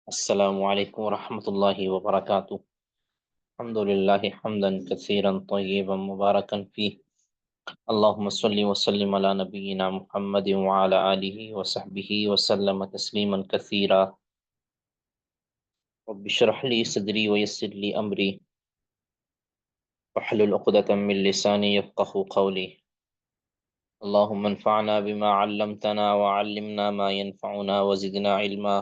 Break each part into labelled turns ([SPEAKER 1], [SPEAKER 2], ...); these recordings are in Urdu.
[SPEAKER 1] السلام عليكم ورحمة الله وبركاته. الحمد لله حمدا كثيرا طيبا مباركا فيه. اللهم صل وسلم على نبينا محمد وعلى آله وصحبه وسلم تسليما كثيرا. رب اشرح لي صدري ويسر لي أمري واحلل عقدة من لساني يفقه قولي. اللهم انفعنا بما علمتنا وعلمنا ما ينفعنا وزدنا علما.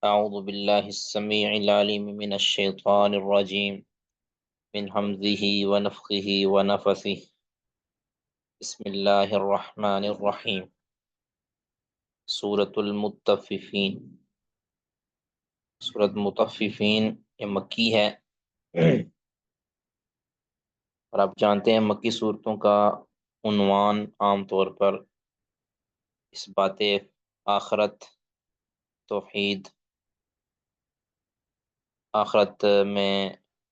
[SPEAKER 1] أعوذ بالله السميع العليم من الشيطان الرجيم من همزه ونفخه ونفثه. بسم الله الرحمن الرحیم. سورة المطففین. سورة مطففین یہ مکی ہے، اور آپ جانتے ہیں مکی صورتوں کا عنوان عام طور پر اس بات آخرت، توحید، آخرت میں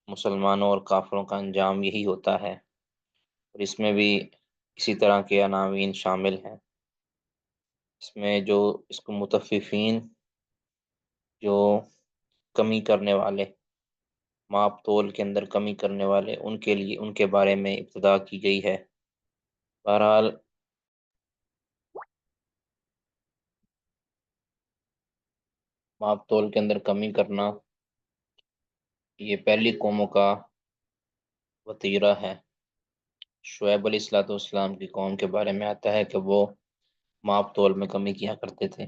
[SPEAKER 1] مسلمانوں اور کافروں کا انجام یہی ہوتا ہے، اور اس میں بھی اسی طرح کے عناوین شامل ہیں۔ اس میں جو اس کو مطففین، جو کمی کرنے والے، ماپ تول کے اندر کمی کرنے والے، ان کے لیے، ان کے بارے میں ابتدا کی گئی ہے۔ بہرحال ماپ تول کے اندر کمی کرنا یہ پہلی قوموں کا وتیرہ ہے۔ شعیب علیہ السلام کی قوم کے بارے میں آتا ہے کہ وہ ماپ تول میں کمی کیا کرتے تھے۔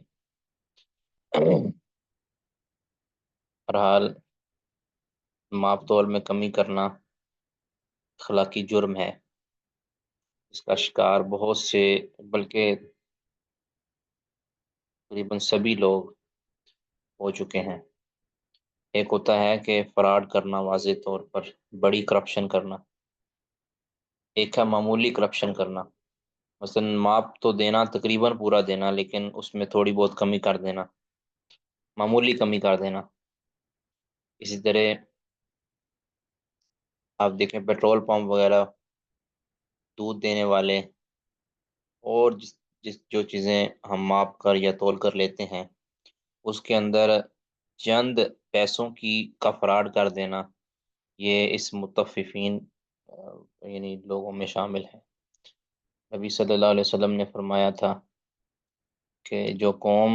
[SPEAKER 1] بہرحال ماپ تول میں کمی کرنا اخلاقی جرم ہے، اس کا شکار بہت سے، بلکہ تقریباً سبھی لوگ ہو چکے ہیں۔ ایک ہوتا ہے کہ فراڈ کرنا، واضح طور پر بڑی کرپشن کرنا، ایک ہے معمولی کرپشن کرنا، مثلا ماپ تو دینا، تقریباً پورا دینا، لیکن اس میں تھوڑی بہت کمی کر دینا، معمولی کمی کر دینا۔ اسی طرح آپ دیکھیں پیٹرول پمپ وغیرہ، دودھ دینے والے، اور جو چیزیں ہم ماپ کر یا تول کر لیتے ہیں، اس کے اندر چند پیسوں کا فراڈ کر دینا، یہ اس مطففین یعنی لوگوں میں شامل ہے۔ نبی صلی اللہ علیہ وسلم نے فرمایا تھا کہ جو قوم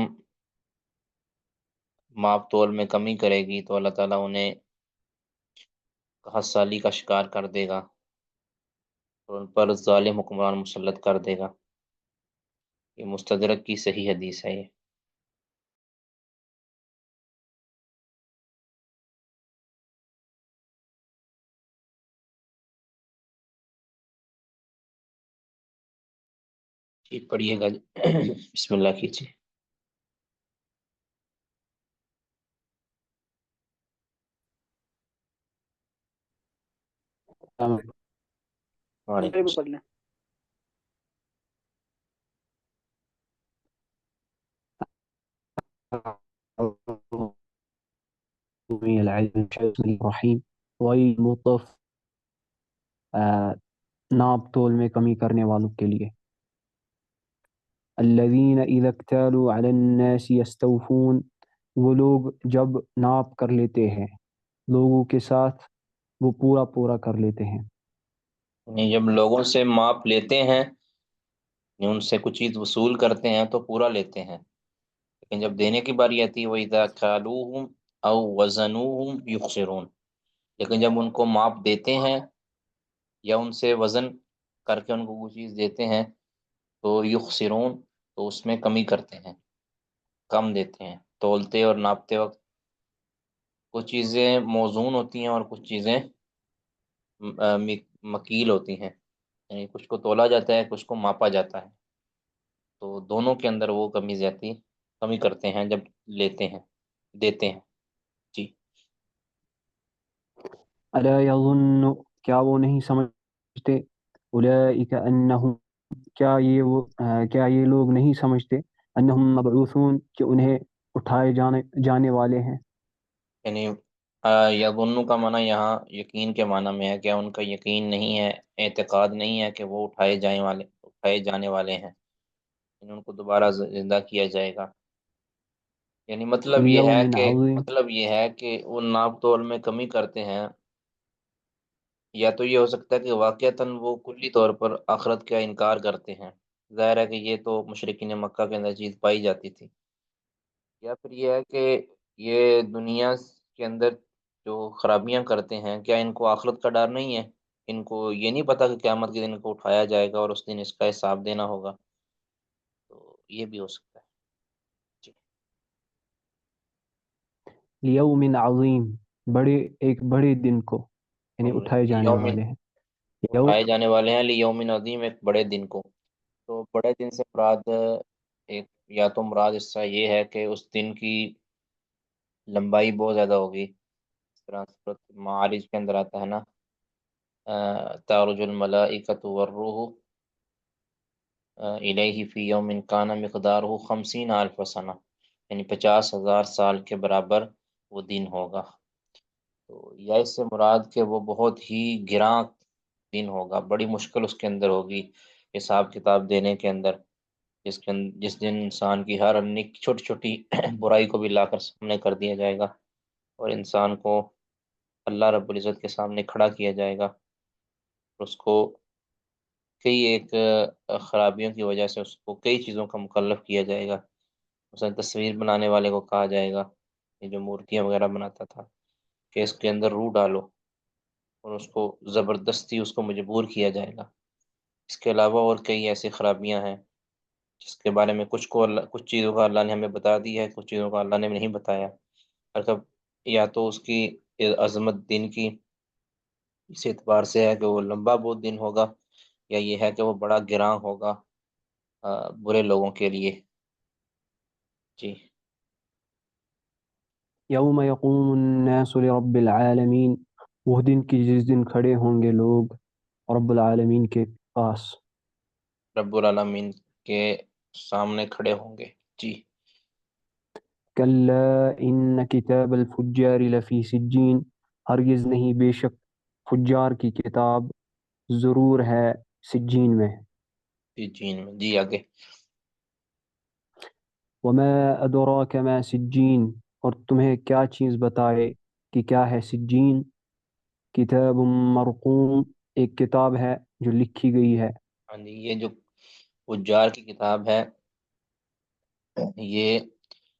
[SPEAKER 1] ماپ تول میں کمی کرے گی تو اللہ تعالیٰ انہیں 7 سالی کا شکار کر دے گا، اور ان پر ظالم حکمران مسلط کر دے گا۔ یہ مستدرک کی صحیح حدیث ہے۔ یہ جی پڑھیے گا، بسم اللہ کیجیے۔ وعلیکم
[SPEAKER 2] بھی
[SPEAKER 1] السلام۔
[SPEAKER 2] پڑھ لیں۔
[SPEAKER 3] الرحیم والمطف، ناپ تول میں کمی کرنے والوں کے لیے۔ الذین اذا اکتالوا علی الناس یستوفون، وہ لوگ جب ناپ کر لیتے ہیں لوگوں کے ساتھ وہ پورا پورا کر لیتے ہیں۔
[SPEAKER 1] یعنی جب لوگوں سے ماپ لیتے ہیں، یعنی ان سے کچھ چیز وصول کرتے ہیں تو پورا لیتے ہیں، لیکن جب دینے کی باری آتی ہے وَإِذَا كَالُوهُمْ أَوْ وَزَنُوهُمْ يُخْسِرُونَ، لیکن جب ان کو ماپ دیتے ہیں یا ان سے وزن کر کے ان کو کوئی چیز دیتے ہیں تو یخسرون، تو اس میں کمی کرتے ہیں، کم دیتے ہیں۔ تولتے اور ناپتے وقت کچھ چیزیں موزون ہوتی ہیں اور کچھ چیزیں مکیل ہوتی ہیں، یعنی کچھ کو تولا جاتا ہے، کچھ کو ماپا جاتا ہے، تو دونوں کے اندر وہ کمی زیادتی کمی کرتے ہیں جب لیتے ہیں، دیتے ہیں۔ جی
[SPEAKER 3] الا یظن، کیا وہ نہیں سمجھتے، اولئک انہم، کیا یہ لوگ نہیں سمجھتے، انہم مبعوثون، کہ انہیں اٹھائے جانے والے ہیں۔
[SPEAKER 1] یعنی یظن کا معنی یہاں یقین کے معنی میں ہے، کیا ان کا یقین نہیں ہے، اعتقاد نہیں ہے کہ وہ اٹھائے جانے والے ہیں، ان کو دوبارہ زندہ کیا جائے گا۔ یعنی
[SPEAKER 3] لیوم عظیم.
[SPEAKER 1] مطلب یہ ہے کہ وہ ناپ تول میں کمی کرتے ہیں، یا تو یہ ہو سکتا ہے کہ واقعتاً وہ کلی طور پر آخرت کا انکار کرتے ہیں، ظاہر ہے کہ یہ تو مشرکین مکہ کے اندر چیز پائی جاتی تھی، یا پھر یہ ہے کہ یہ دنیا کے اندر جو خرابیاں کرتے ہیں، کیا ان کو آخرت کا ڈر نہیں ہے؟ ان کو یہ نہیں پتا کہ قیامت کے دن کو اٹھایا جائے گا اور اس دن اس کا حساب دینا ہوگا؟ تو یہ بھی ہو سکتا ہے جی۔
[SPEAKER 3] لیوم عظیم، ایک بڑے دن کو، یعنی اٹھائے جانے
[SPEAKER 1] یوم
[SPEAKER 3] والے ہیں. یو
[SPEAKER 1] اٹھائے جانے والے ہیں لیوم عظیم، ایک بڑے دن کو۔ تو بڑے دن سے مراد ایک، یا تو مراد اس سے یہ ہے کہ اس دن کی لمبائی بہت زیادہ ہوگی، اس طرح صورت معارج کے اندر آتا ہے نا، تعرج الملائکۃ والروح الیہ فی یوم کان مقدارہ 50,000 سنہ، یعنی 50,000 سال کے برابر وہ دن ہوگا۔ تو یا اس سے مراد کہ وہ بہت ہی گراں دن ہوگا، بڑی مشکل اس کے اندر ہوگی حساب کتاب دینے کے اندر، جس دن انسان کی ہر چھوٹی چھوٹی برائی کو بھی لا کر سامنے کر دیا جائے گا، اور انسان کو اللہ رب العزت کے سامنے کھڑا کیا جائے گا، اس کو کئی ایک خرابیوں کی وجہ سے اس کو کئی چیزوں کا مکلف کیا جائے گا۔ مثلا تصویر بنانے والے کو کہا جائے گا، یہ جو مورتیاں وغیرہ بناتا تھا، کہ اس کے اندر روح ڈالو، اور اس کو زبردستی اس کو مجبور کیا جائے گا۔ اس کے علاوہ اور کئی ایسی خرابیاں ہیں جس کے بارے میں کچھ چیزوں کا اللہ نے ہمیں بتا دیا ہے، کچھ چیزوں کا اللہ نے نہیں بتایا۔ مطلب یا تو اس کی عظمت دن کی اس اعتبار سے ہے کہ وہ لمبا بہت دن ہوگا، یا یہ ہے کہ وہ بڑا گراں ہوگا برے لوگوں کے لیے جی۔
[SPEAKER 3] یوم یقوم الناس لرب العالمین، وہ دن کی جس دن کھڑے ہوں گے لوگ رب العالمین کے پاس.
[SPEAKER 1] رب العالمین کے سامنے کھڑے ہوں گے جی۔
[SPEAKER 3] کلا ان کتاب الفجار لفی سجین، ہرگز نہیں، بے شک فجار کی کتاب ضرور ہے سجین میں.
[SPEAKER 1] جی جین میں جی آگے۔
[SPEAKER 3] وما ادراک ما سجین، اور تمہیں کیا چیز بتائے کہ کیا ہے سجین. کتاب مرقوم، ایک کتاب ہے جو لکھی گئی ہے.
[SPEAKER 1] ہاں جی، یہ جو فجار کی کتاب ہے، یہ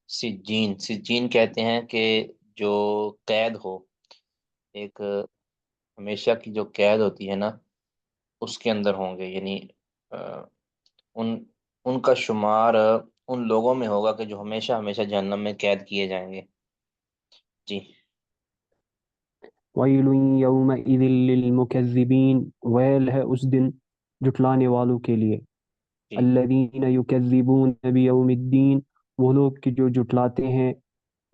[SPEAKER 1] سجین کہتے ہیں کہ جو قید ہو، ایک ہمیشہ کی جو قید ہوتی ہے نا، اس کے اندر ہوں گے، یعنی آ، ان ان کا شمار ان لوگوں میں ہوگا کہ جو ہمیشہ ہمیشہ جہنم میں قید کیے جائیں گے جی۔
[SPEAKER 3] ویل یومئذ للمکذبین، ویل ہے اس دن جھٹلانے والوں کے لیے.
[SPEAKER 1] جی
[SPEAKER 3] الذین یکذبون بیوم الدین، وہ لوگ کہ جو جھٹلاتے ہیں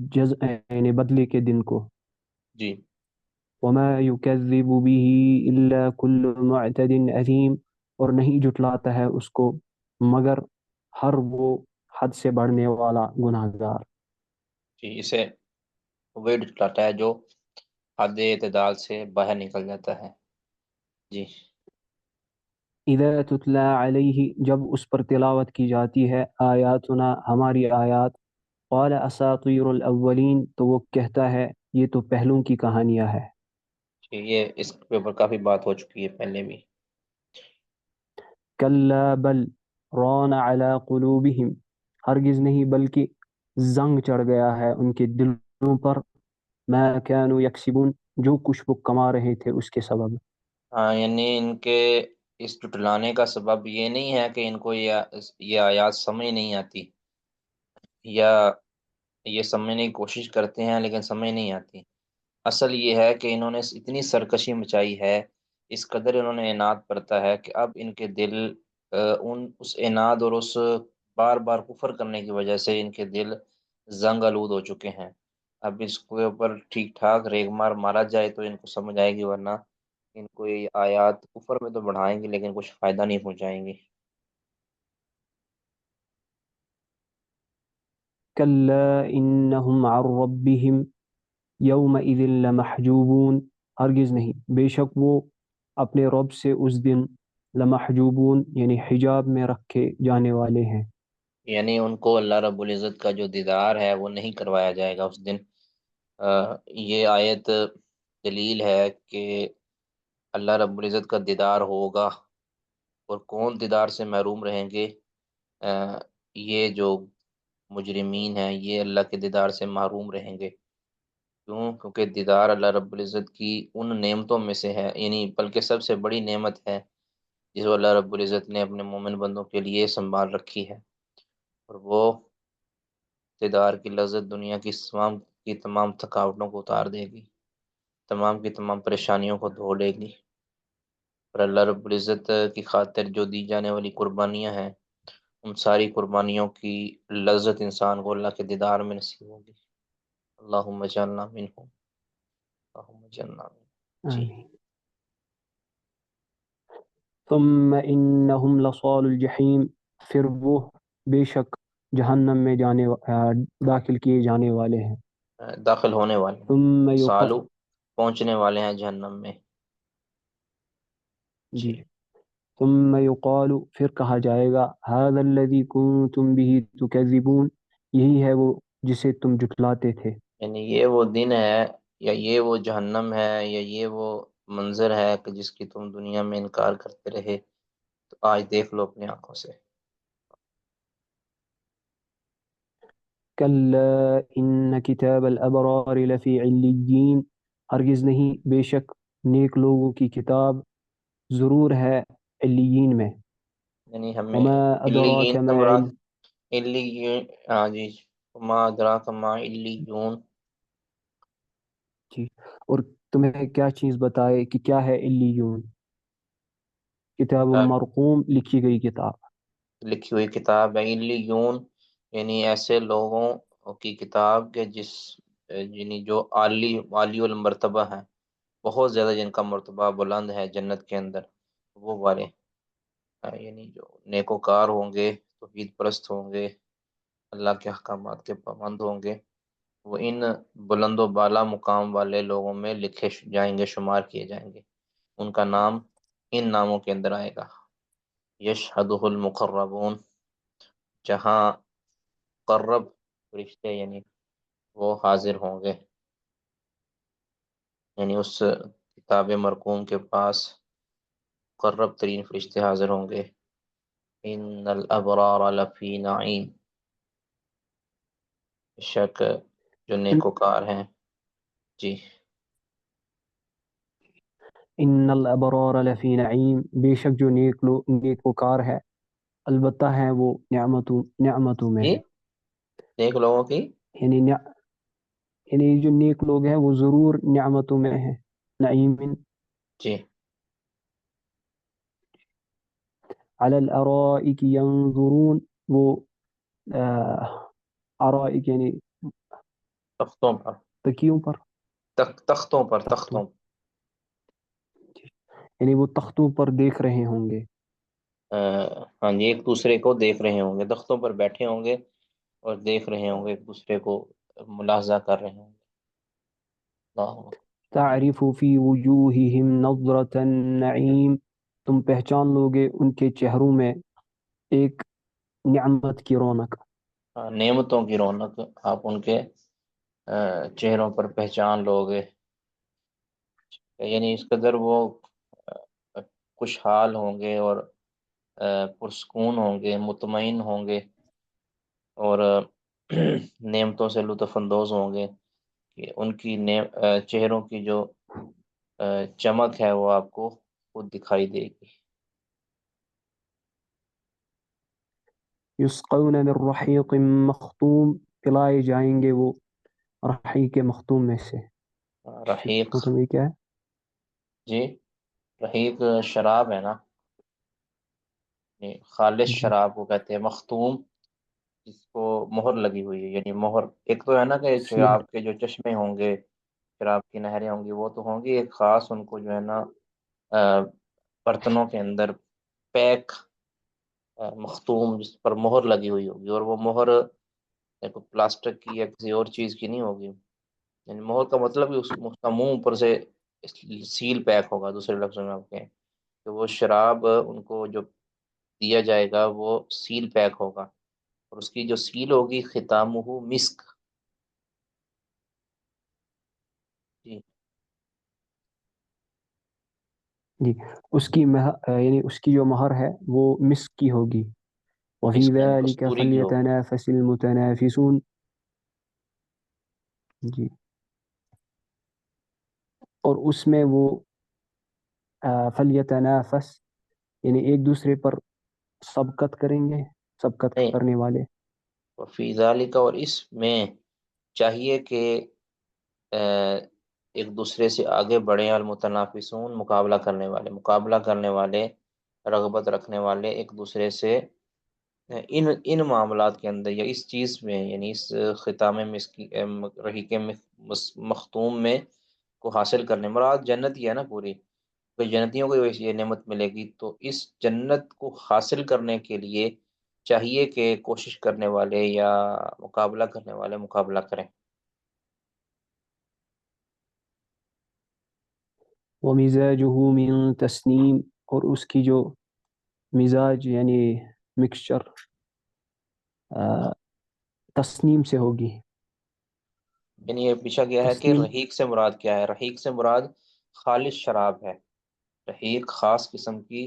[SPEAKER 3] یعنی بدلے کے دن کو.
[SPEAKER 1] جی
[SPEAKER 3] وما یکذب به الا کل معتد اثیم، اور نہیں جھٹلاتا ہے اس کو مگر ہر وہ حد سے بڑھنے والا گناہ گار.
[SPEAKER 1] جی، اسے وہی ڈٹلاتا ہے جو حد اعتدال سے باہر نکل جاتا ہے جی۔
[SPEAKER 3] اذا تتلا علیہ، جب اس پر تلاوت کی جاتی ہے آیاتنا، ہماری آیات. قال اساطیر الاولین، تو وہ کہتا ہے یہ تو پہلوں کی کہانیاں ہے.
[SPEAKER 1] جی، یہ اس کے اوپر کافی بات ہو چکی ہے پہلے بھی۔
[SPEAKER 3] کلا بل ران علی قلوبہم، ہرگز نہیں بلکہ زنگ چڑھ گیا ہے ان کے دلوں پر. ما كانوا یکسبون، جو کچھ وہ کما رہے تھے اس کے سبب.
[SPEAKER 1] ہاں، یعنی ان کے اس ٹٹلانے کا سبب یہ نہیں ہے کہ ان کو یہ آیات سمجھ نہیں آتی، یا یہ سمجھنے کی کوشش کرتے ہیں لیکن سمجھ نہیں آتی۔ اصل یہ ہے کہ انہوں نے اتنی سرکشی مچائی ہے، اس قدر انہوں نے عناد برتا ہے کہ اب ان کے دل اس عناد اور اس بار بار کفر کرنے کی وجہ سے ان کے دل زنگ آلود ہو چکے ہیں۔ اب اس کے اوپر ٹھیک ٹھاک ریگ مار مارا جائے تو ان کو سمجھ آئے گی، ورنہ ان کو یہ آیات کفر میں تو بڑھائیں گی لیکن کچھ فائدہ نہیں پہنچائیں گی۔
[SPEAKER 3] کلا انہم عن ربہم یومئذ لمحجوبون، ہرگز نہیں، بے شک وہ اپنے رب سے اس دن لمحجوبون، یعنی حجاب میں رکھے جانے والے ہیں.
[SPEAKER 1] یعنی ان کو اللہ رب العزت کا جو دیدار ہے وہ نہیں کروایا جائے گا اس دن۔ یہ آیت دلیل ہے کہ اللہ رب العزت کا دیدار ہوگا، اور کون دیدار سے محروم رہیں گے؟ یہ جو مجرمین ہیں یہ اللہ کے دیدار سے محروم رہیں گے۔ کیوں؟ کیونکہ دیدار اللہ رب العزت کی ان نعمتوں میں سے ہے، یعنی بلکہ سب سے بڑی نعمت ہے جس کو اللہ رب العزت نے اپنے مومن بندوں کے لیے سنبھال رکھی ہے، اور وہ دیدار کی لذت دنیا کی تمام تھکاوٹوں کو اتار دے گی، تمام کی تمام پریشانیوں کو دھو لے گی۔ اور اللہ رب العزت کی خاطر جو دی جانے والی قربانیاں ہیں، ان ساری قربانیوں کی لذت انسان کو اللہ کے دیدار میں نصیب ہوگی۔ اللہم اجعلنا منہم، اللہم اجعلنا منہم۔ جی۔
[SPEAKER 3] آمین۔ ثم انہم لصال الجحیم، پھر وہ بے شک جہنم میں داخل کیے جانے والے ہیں۔
[SPEAKER 1] داخل ہونے والے ہیں،
[SPEAKER 3] ثم
[SPEAKER 1] سالو پہنچنے والے ہیں جہنم میں۔
[SPEAKER 3] جی،
[SPEAKER 1] جی۔
[SPEAKER 3] ثم یقال، پھر کہا جائے گا، ھذا الذی کنتم بہ تکذبون، یہی ہے وہ جسے تم جھٹلاتے تھے۔
[SPEAKER 1] یعنی یہ وہ دن ہے، یا یہ وہ جہنم ہے، یا یہ وہ منظر ہے کہ جس کی تم دنیا میں انکار کرتے رہے، تو آج دیکھ لو اپنی آنکھوں سے۔
[SPEAKER 3] کلا ان کتاب الابرار لفی علیین، ہرگز نہیں، بے شک نیک لوگوں کی کتاب ضرور ہے علیین میں۔
[SPEAKER 1] یعنی ہمیں
[SPEAKER 3] وما ادراک
[SPEAKER 1] علیین سے
[SPEAKER 3] ما
[SPEAKER 1] مراد علیون، ہاں جی، ما ادراک ما علیون۔
[SPEAKER 3] جی، اور تمہیں کیا چیز بتائے کہ کیا ہے علیون؟ کتاب مرقوم، لکھی گئی کتاب۔
[SPEAKER 1] لکھی ہوئی کتاب ہے علیون، یعنی ایسے لوگوں کی کتاب کے یعنی جو عالی المرتبہ ہیں، بہت زیادہ جن کا مرتبہ بلند ہے جنت کے اندر، وہ والے یعنی جو نیکوکار ہوں گے، توحید پرست ہوں گے، اللہ کے احکامات کے پابند ہوں گے، وہ ان بلند و بالا مقام والے لوگوں میں لکھے جائیں گے، شمار کیے جائیں گے۔ ان کا نام ان ناموں کے اندر آئے گا: یشہدہ المقربون، جہاں قرب فرشتے یعنی وہ حاضر ہوں گے، یعنی اس کتاب مرقوم کے پاس مقرب ترین فرشتے حاضر ہوں گے۔ ان الابرار لفی نعیم، شک جو نیکوکار ہیں۔ جی۔
[SPEAKER 3] ان الابرار لفی نعیم، بے شک جو نیکوکار ہے، البتہ ہے وہ نعمتوں میں
[SPEAKER 1] جی،
[SPEAKER 3] ہے۔
[SPEAKER 1] نیک لوگوں کی۔
[SPEAKER 3] یعنی یعنی جو نیک لوگ ہیں وہ ضرور نعمتوں میں ہیں، نعیم
[SPEAKER 1] جی،
[SPEAKER 3] علی الارائک ینظرون، وہ ارائک یعنی
[SPEAKER 1] تختوں پر،
[SPEAKER 3] تکیوں پر،
[SPEAKER 1] تختوں پر،
[SPEAKER 3] تختوں،
[SPEAKER 1] تختوں۔
[SPEAKER 3] یعنی وہ تختوں پر دیکھ رہے ہوں گے۔
[SPEAKER 1] ہاں جی، ایک دوسرے کو دیکھ رہے ہوں گے، تختوں پر بیٹھے ہوں گے اور دیکھ رہے ہوں گے، ایک دوسرے کو ملاحظہ کر رہے ہوں گے۔ اللہ اکبر۔
[SPEAKER 3] تعرف فی وجوہہم نظرۃ النعیم، تم پہچان لوگے ان کے چہروں میں ایک نعمت کی رونق۔
[SPEAKER 1] نعمتوں کی رونق آپ ان کے چہروں پر پہچان لو گے، یعنی اس قدر وہ خوشحال ہوں گے اور پرسکون ہوں گے، مطمئن ہوں گے، اور نعمتوں سے لطف اندوز ہوں گے کہ ان کی چہروں کی جو چمک ہے وہ آپ کو خود دکھائی دے گی۔
[SPEAKER 3] یسقون من رحیق مختوم، پلائے جائیں گے وہ رحیق مختوم میں سے۔
[SPEAKER 1] رحیق،
[SPEAKER 3] مختوم یہ کیا ہے؟
[SPEAKER 1] جی، رحیق شراب ہے نا، یہ خالص
[SPEAKER 3] جی،
[SPEAKER 1] شراب کو کہتے ہیں، مختوم جس کو مہر لگی ہوئی ہے، یعنی مہر ایک تو ہے نا کہ
[SPEAKER 3] سیل۔
[SPEAKER 1] شراب کے جو چشمے ہوں گے، شراب کی نہریں ہوں گی، وہ تو ہوں گی، ایک خاص ان کو جو ہے نا برتنوں کے اندر پیک مختوم جس پر مہر لگی ہوئی ہوگی، اور وہ مہر ایک پلاسٹک کی یا کسی اور چیز کی نہیں ہوگی، یعنی مہر کا مطلب کہ اس کا منہ اوپر سے سیل پیک ہوگا، دوسرے لفظوں میں آپ کہیں کہ وہ شراب ان کو جو دیا جائے گا وہ سیل پیک ہوگا، اور اس کی جو سیل ہوگی ختامہ مسک. جی.
[SPEAKER 3] جی، اس کی یعنی اس کی جو مہر ہے وہ مسک کی ہوگی. وفی
[SPEAKER 1] مسک یعنی
[SPEAKER 3] ذلك
[SPEAKER 1] کستوری کی ہوگی.
[SPEAKER 3] فلیتنافس المتنافسون. جی، اور اس میں وہ فلیتنافس یعنی ایک دوسرے پر سبقت کریں گے، سبقت
[SPEAKER 1] نہیں،
[SPEAKER 3] کرنے والے.
[SPEAKER 1] وفی ذالک اور اس میں چاہیے کہ ایک دوسرے سے آگے بڑھیں، المتنافسون مقابلہ کرنے والے، رغبت رکھنے والے ایک دوسرے سے ان معاملات کے اندر یا اس چیز میں، یعنی اس ختام مسکی رحیق مختوم میں کو حاصل کرنے. مراد جنت ہی ہے نا پوری، کوئی جنتیوں کو یہ نعمت ملے گی، تو اس جنت کو حاصل کرنے کے لیے چاہیے کہ کوشش کرنے والے یا مقابلہ کرنے والے مقابلہ کریں.
[SPEAKER 3] ومزاجه من تسنیم، اور اس کی جو مزاج یعنی مکسچر تسنیم سے ہوگی.
[SPEAKER 1] یعنی یہ پوچھا گیا ہے کہ
[SPEAKER 3] تسنیم
[SPEAKER 1] رحیق سے مراد کیا ہے. رحیق سے مراد خالص شراب ہے. رحیق خاص قسم کی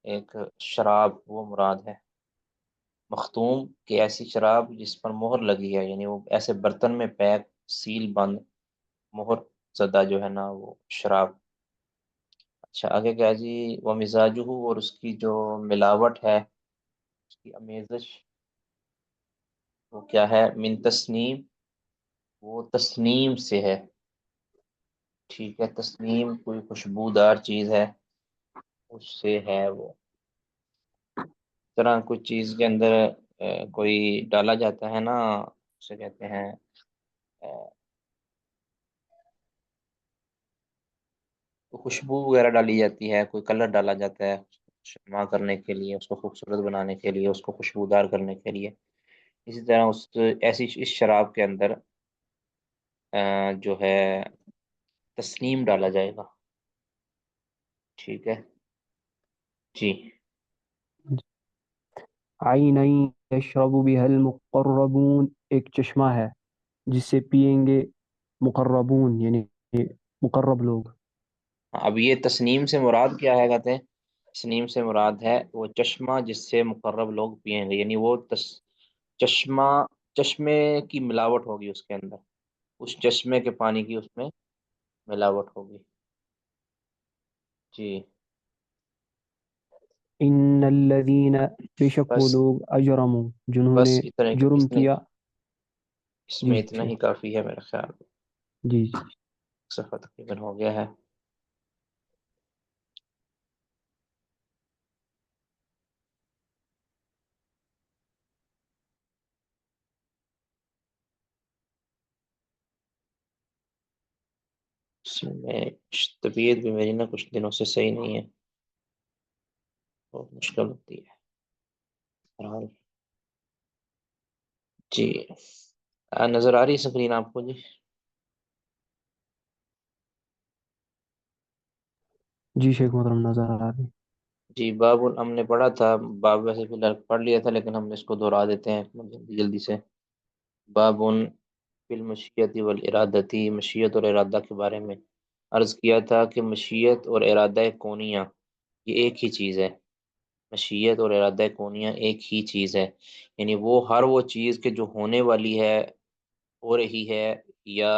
[SPEAKER 1] ایک شراب وہ مراد ہے. مختوم کہ ایسی شراب جس پر مہر لگی ہے، یعنی وہ ایسے برتن میں پیک، سیل بند، مہر زدہ جو ہے نا وہ شراب. اچھا آگے کیا جی؟ وہ مزاجہ، اور اس کی جو ملاوٹ ہے، اس کی امیزش وہ کیا ہے؟ من تسنیم، وہ تسنیم سے ہے. ٹھیک ہے، تسنیم کوئی خوشبودار چیز ہے، اس سے ہے وہ. اس طرح کچھ چیز کے اندر کوئی ڈالا جاتا ہے نا، اسے کہتے ہیں خوشبو وغیرہ ڈالی جاتی ہے، کوئی کلر ڈالا جاتا ہے شما کرنے کے لیے، اس کو خوبصورت بنانے کے لیے، اس کو خوشبودار کرنے کے لیے. اسی طرح ایسی اس شراب کے اندر جو ہے تسنیم ڈالا جائے گا. ٹھیک ہے جی.
[SPEAKER 3] عینی یشرب بها المقربون، ایک چشمہ ہے جس سے پیئیں گے مقربون یعنی مقرب لوگ.
[SPEAKER 1] اب یہ تسنیم سے مراد کیا ہے؟ کہتے ہیں تسنیم سے مراد ہے وہ چشمہ جس سے مقرب لوگ پئیں گے، یعنی وہ چشمہ، چشمے کی ملاوٹ ہوگی اس کے اندر، اس چشمے کے پانی کی اس میں ملاوٹ ہوگی. جی.
[SPEAKER 3] ان الذین، بے شک وہ
[SPEAKER 1] بس
[SPEAKER 3] لوگ اجرموا جنہوں
[SPEAKER 1] بس
[SPEAKER 3] نے
[SPEAKER 1] اتنا
[SPEAKER 3] جرم
[SPEAKER 1] اس نے
[SPEAKER 3] کیا.
[SPEAKER 1] اس
[SPEAKER 3] جی
[SPEAKER 1] میں اتنا
[SPEAKER 3] جی
[SPEAKER 1] ہی کافی ہے میرا خیال.
[SPEAKER 3] جی جی.
[SPEAKER 1] صفحہ تقریباً ہو گیا ہے. اس میں طبیعت بھی میری نا کچھ دنوں سے صحیح نہیں ہے، بہت مشکل ہوتی ہے. بہرحال جی. نظر آ رہی ہے سکرین آپ کو؟ جی
[SPEAKER 3] جی شیخ محترم نظر آ رہی.
[SPEAKER 1] جی. باب ہم نے پڑھا تھا، باب ویسے فی الحال پڑھ لیا تھا لیکن ہم اس کو دہرا دیتے ہیں جلدی جلدی سے. باب فی المشیت والارادتی، مشیت اور ارادہ کے بارے میں عرض کیا تھا کہ مشیت اور ارادہ کونیہ یہ ایک ہی چیز ہے. مشیت اور ارادہ کونیہ ایک ہی چیز ہے، یعنی وہ ہر وہ چیز کے جو ہونے والی ہے، ہو رہی ہے، یا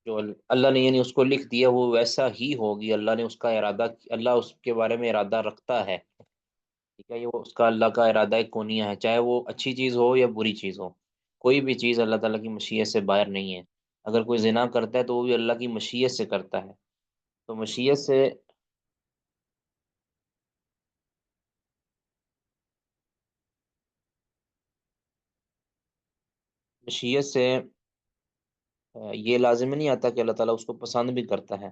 [SPEAKER 1] جو اللہ نے یعنی اس کو لکھ دیا وہ ویسا ہی ہوگی. اللہ نے اس کا ارادہ، اللہ اس کے بارے میں ارادہ رکھتا ہے. ٹھیک ہے، یہ وہ اس کا اللہ کا ارادہ کونیہ ہے، چاہے وہ اچھی چیز ہو یا بری چیز ہو. کوئی بھی چیز اللہ تعالیٰ کی مشیت سے باہر نہیں ہے. اگر کوئی زنا کرتا ہے تو وہ بھی اللہ کی مشیت سے کرتا ہے. تو مشیت سے یہ لازم نہیں آتا کہ اللہ تعالیٰ اس کو پسند بھی کرتا ہے.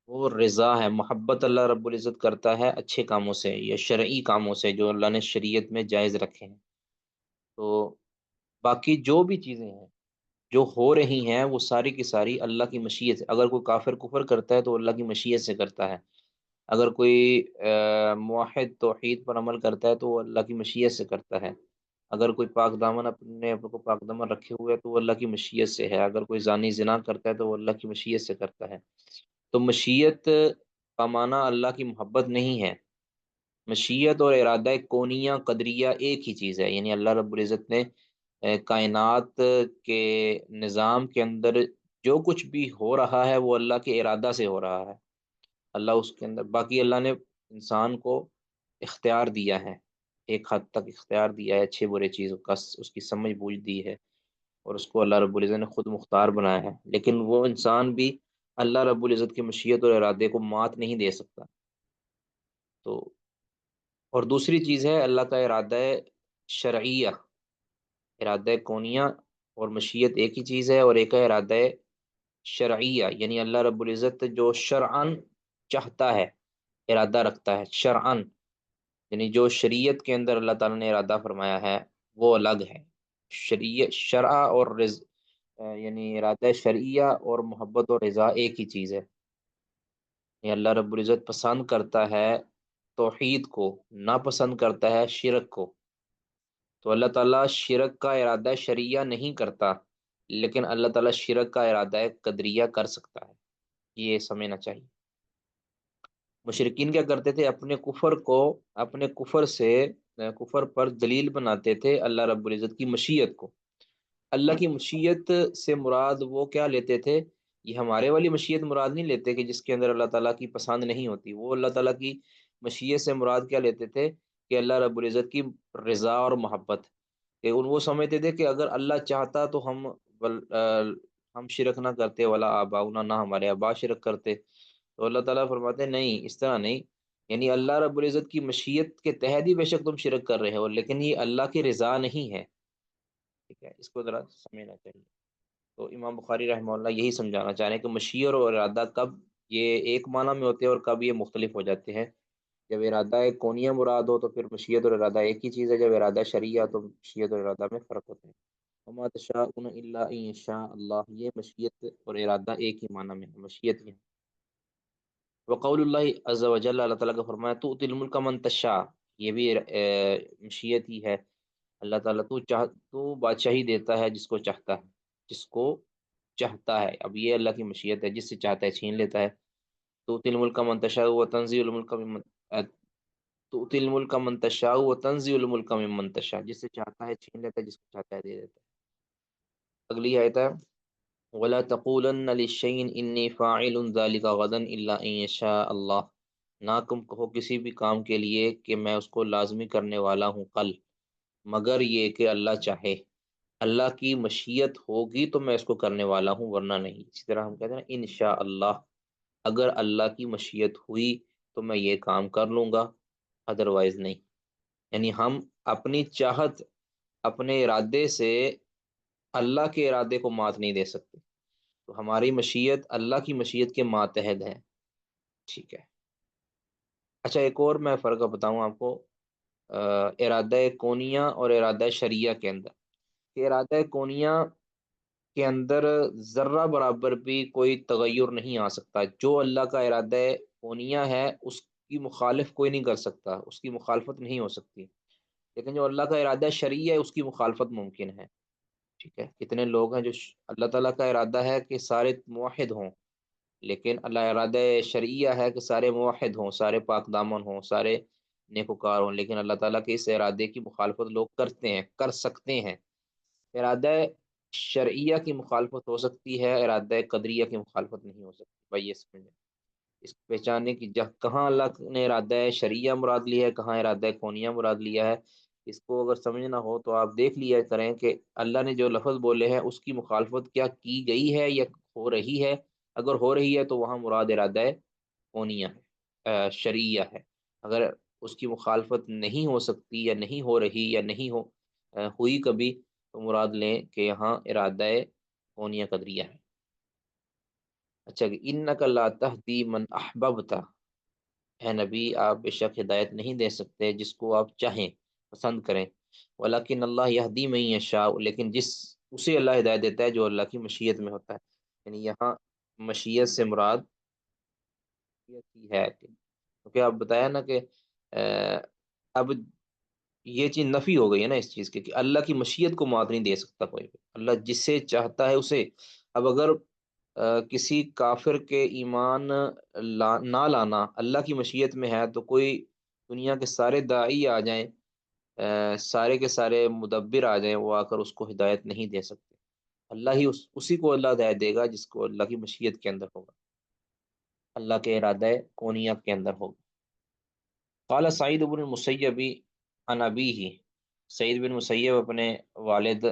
[SPEAKER 1] وہ رضا ہے، محبت اللہ رب العزت کرتا ہے اچھے کاموں سے یا شرعی کاموں سے جو اللہ نے شریعت میں جائز رکھے ہیں. تو باقی جو بھی چیزیں ہیں جو ہو رہی ہیں وہ ساری کی ساری اللہ کی مشیت سے. اگر کوئی کافر کفر کرتا ہے تو اللہ کی مشیت سے کرتا ہے. اگر کوئی موحد توحید پر عمل کرتا ہے تو وہ اللہ کی مشیت سے کرتا ہے، اگر کوئی پاک دامن اپنے آپ کو پاک دامن رکھے ہوئے ہے تو وہ اللہ کی مشیت سے ہے، اگر کوئی زانی زنا کرتا ہے تو وہ اللہ کی مشیت سے کرتا ہے۔ تو مشیت کا معنی اللہ کی محبت نہیں ہے۔ مشیت اور ارادہ کونیہ قدریہ ایک ہی چیز ہے، یعنی اللہ رب العزت نے کائنات کے نظام کے اندر جو کچھ بھی ہو رہا ہے وہ اللہ کے ارادہ سے ہو رہا ہے۔ اللہ اس کے اندر، باقی اللہ نے انسان کو اختیار دیا ہے، ایک حد تک اختیار دیا ہے، اچھے برے چیز کا اس کی سمجھ بوجھ دی ہے، اور اس کو اللہ رب العزت نے خود مختار بنایا ہے، لیکن وہ انسان بھی اللہ رب العزت کی مشیت اور ارادے کو مات نہیں دے سکتا۔ تو اور دوسری چیز ہے اللہ کا ارادہ شرعیہ، ارادہ کونیہ اور مشیت ایک ہی چیز ہے، اور ایک ہے ارادہ شرعیہ، یعنی اللہ رب العزت جو شرعن چاہتا ہے، ارادہ رکھتا ہے شرعن، یعنی جو شریعت کے اندر اللہ تعالیٰ نے ارادہ فرمایا ہے وہ الگ ہے۔ شریعت شرع اور یعنی ارادہ شرعیہ اور محبت اور رضا ایک ہی چیز ہے۔ یہ اللہ رب العزت پسند کرتا ہے توحید کو، ناپسند کرتا ہے شرک کو۔ تو اللہ تعالیٰ شرک کا ارادہ شرعیہ نہیں کرتا، لیکن اللہ تعالیٰ شرک کا ارادہ قدریہ کر سکتا ہے، یہ سمجھنا چاہیے۔ مشرکین کیا کرتے تھے؟ اپنے کفر سے کفر پر دلیل بناتے تھے اللہ رب العزت کی مشیت کو۔ اللہ کی مشیت سے مراد وہ کیا لیتے تھے؟ یہ ہمارے والی مشیت مراد نہیں لیتے کہ جس کے اندر اللہ تعالیٰ کی پسند نہیں ہوتی، وہ اللہ تعالیٰ کی مشیت سے مراد کیا لیتے تھے کہ اللہ رب العزت کی رضا اور محبت، کہ وہ سمجھتے تھے کہ اگر اللہ چاہتا تو ہم شرک نہ کرتے، ولا آباؤنا، نہ ہمارے آبا شرک کرتے۔ تو اللہ تعالیٰ فرماتے ہیں نہیں، اس طرح نہیں، یعنی اللہ رب العزت کی مشیت کے تحت ہی بے شک تم شرک کر رہے ہو، لیکن یہ اللہ کی رضا نہیں ہے۔ ٹھیک ہے، اس کو ذرا سمجھنا چاہیے۔ تو امام بخاری رحمہ اللہ یہی سمجھانا چاہ رہے ہیں کہ مشیت اور ارادہ کب یہ ایک معنی میں ہوتے ہیں اور کب یہ مختلف ہو جاتے ہیں۔ جب ارادہ کونیہ مراد ہو تو پھر مشیت اور ارادہ ایک ہی چیز ہے، جب ارادہ شرعیہ تو مشیت اور ارادہ میں فرق ہوتا ہے۔ وما تشاءون الا ان یشاء اللہ، یہ مشیت اور ارادہ ایک ہی معنی میں ہے، مشیت ہی ہے۔ وقول اللہ عز وجل، اللہ تعالیٰ کا فرمایا تو الملک من تشاء، یہ بھی مشیت ہی ہے۔ اللہ تعالیٰ تو بادشاہی دیتا ہے جس کو چاہتا ہے، جس کو چاہتا ہے۔ اب یہ اللہ کی مشیت ہے، جس سے چاہتا ہے چھین لیتا ہے۔ تو تل ملک من تشاء و تنزی الملک ممن تو تل ملک من تشاء و تنزی الملک ممن تشاء، جس سے چاہتا ہے چھین لیتا ہے، جس کو چاہتا ہے دے دیتا ہے۔ اگلی آیت ہے وَلَا تَقُولَنَّ لِشَيْءٍ إِنِّي فَاعِلٌ ذَلِكَ غَدًا إِلَّا أَن يَشَاءَ اللَّهُ، نہ تم کہو کسی بھی کام کے لیے کہ میں اس کو لازمی کرنے والا ہوں کل، مگر یہ کہ اللہ چاہے۔ اللہ کی مشیت ہوگی تو میں اس کو کرنے والا ہوں، ورنہ نہیں۔ اسی طرح ہم کہتے ہیں نا انشاء اللہ، اگر اللہ کی مشیت ہوئی تو میں یہ کام کر لوں گا، ادروائز نہیں۔ یعنی ہم اپنی چاہت، اپنے ارادے سے اللہ کے ارادے کو مات نہیں دے سکتے، تو ہماری مشیت اللہ کی مشیت کے ماتحد ہے۔ ٹھیک ہے، اچھا ایک اور میں فرق بتاؤں آپ کو ارادہ کونیہ اور ارادہ شریعہ کے اندر، کہ ارادہ کونیہ کے اندر ذرہ برابر بھی کوئی تغیر نہیں آ سکتا۔ جو اللہ کا ارادہ کونیہ ہے اس کی مخالف کوئی نہیں کر سکتا، اس کی مخالفت نہیں ہو سکتی، لیکن جو اللہ کا ارادہ شرعی ہے اس کی مخالفت ممکن ہے۔ ٹھیک ہے، کتنے لوگ ہیں جو اللہ تعالیٰ کا ارادہ ہے کہ سارے موحد ہوں، لیکن اللہ ارادہ شرعیہ ہے کہ سارے موحد ہوں، سارے پاک دامن ہوں، سارے نیکوکار ہوں، لیکن اللہ تعالیٰ کے اس ارادے کی مخالفت لوگ کرتے ہیں، کر سکتے ہیں۔ ارادہ شرعیہ کی مخالفت ہو سکتی ہے، ارادہ قدریہ کی مخالفت نہیں ہو سکتی۔ بھائی یہ سمجھیں، اس کو پہچاننے کی کہاں اللہ نے ارادہ شرعیہ مراد لیا ہے، کہاں ارادہ کونیہ مراد لیا ہے، اس کو اگر سمجھنا ہو تو آپ دیکھ لیا کریں کہ اللہ نے جو لفظ بولے ہیں اس کی مخالفت کیا کی گئی ہے یا ہو رہی ہے۔ اگر ہو رہی ہے تو وہاں مراد ارادہ کونیہ ہے، شرعیہ ہے۔ اگر اس کی مخالفت نہیں ہو سکتی یا نہیں ہو رہی یا نہیں ہوئی کبھی، تو مراد لیں کہ یہاں ارادہ کونیہ قدریہ ہے۔ اچھا کہ انک لا تہدی من احببت، اے نبی آپ بے شک ہدایت نہیں دے سکتے جس کو آپ چاہیں، پسند کریں، ولیکن اللہ یہدی من یشاء، لیکن اسے اللہ ہدایت دیتا ہے جو اللہ کی مشیت میں ہوتا ہے۔ یعنی یہاں مشیت سے مراد یہ ہے کیونکہ آپ بتایا نا کہ اب یہ چیز نفی ہو گئی ہے نا اس چیز کی، کہ اللہ کی مشیت کو مات نہیں دے سکتا کوئی بھی، اللہ جسے چاہتا ہے اسے۔ اب اگر کسی کافر کے ایمان نہ لانا اللہ کی مشیت میں ہے، تو کوئی دنیا کے سارے داعی آ جائیں، سارے کے سارے مدبر آ جائیں، وہ آ کر اس کو ہدایت نہیں دے سکتے۔ اللہ ہی اسی کو اللہ ہدایت دے گا جس کو اللہ کی مشیت کے اندر ہوگا، اللہ کے ارادہ کونیت کے اندر ہوگا۔ قال سعید بن المسیب عن ابیہ، سعید بن مسیب اپنے والد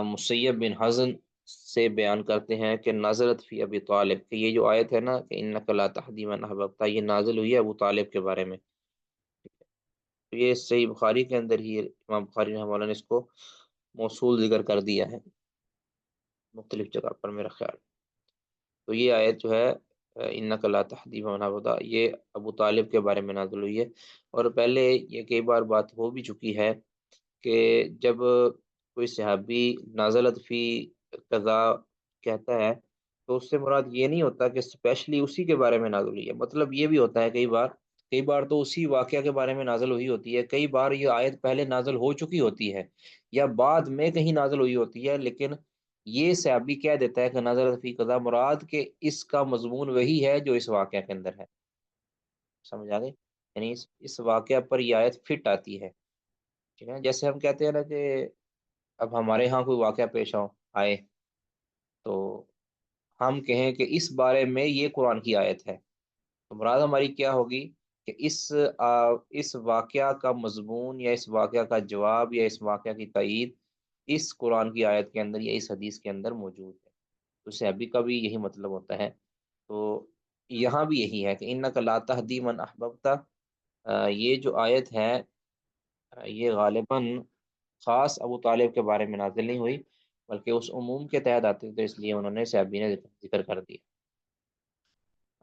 [SPEAKER 1] مسیب بن حزن سے بیان کرتے ہیں کہ نازلت فی ابی طالب، کہ یہ جو آیت ہے نا کہ انک لا تہدی من احببت، یہ نازل ہوئی ہے ابو طالب کے بارے میں۔ تو یہ صحیح بخاری کے اندر ہی امام بخاری رحمہ اللہ نے اس کو موصول ذکر کر دیا ہے مختلف جگہ پر میرا خیال۔ تو یہ آیت جو ہے انک لا تہدی من احببت، یہ ابو طالب کے بارے میں نازل ہوئی ہے۔ اور پہلے یہ کئی بار بات ہو بھی چکی ہے کہ جب کوئی صحابی نازلت فی قضا کہتا ہے، تو اس سے مراد یہ نہیں ہوتا کہ اسپیشلی اسی کے بارے میں نازل ہوئی ہے، مطلب یہ بھی ہوتا ہے کئی بار تو اسی واقعہ کے بارے میں نازل ہوئی ہوتی ہے، کئی بار یہ آیت پہلے نازل ہو چکی ہوتی ہے یا بعد میں کہیں نازل ہوئی ہوتی ہے، لیکن یہ صحابی کہہ دیتا ہے کہ نازلت فی قضا، مراد کہ اس کا مضمون وہی ہے جو اس واقعہ کے اندر ہے۔ سمجھ آ گئی؟ یعنی اس واقعہ پر یہ آیت فٹ آتی ہے، ٹھیک ہے؟ جیسے ہم کہتے ہیں نا کہ اب ہمارے ہاں کوئی واقعہ پیش آئے، تو ہم کہیں کہ اس بارے میں یہ قرآن کی آیت ہے، تو مراد ہماری کیا ہوگی کہ اس واقعہ کا مضمون یا اس واقعہ کا جواب یا اس واقعہ کی تائید اس قرآن کی آیت کے اندر یا اس حدیث کے اندر موجود ہے۔ تو صحابی کا بھی یہی مطلب ہوتا ہے۔ تو یہاں بھی یہی ہے کہ انک لا تہدی من احببت، یہ جو آیت ہے یہ غالباً خاص ابو طالب کے بارے میں نازل نہیں ہوئی، بلکہ اس عموم کے تحت آتی، تو اس لیے انہوں نے صحابی نے ذکر کر دیا۔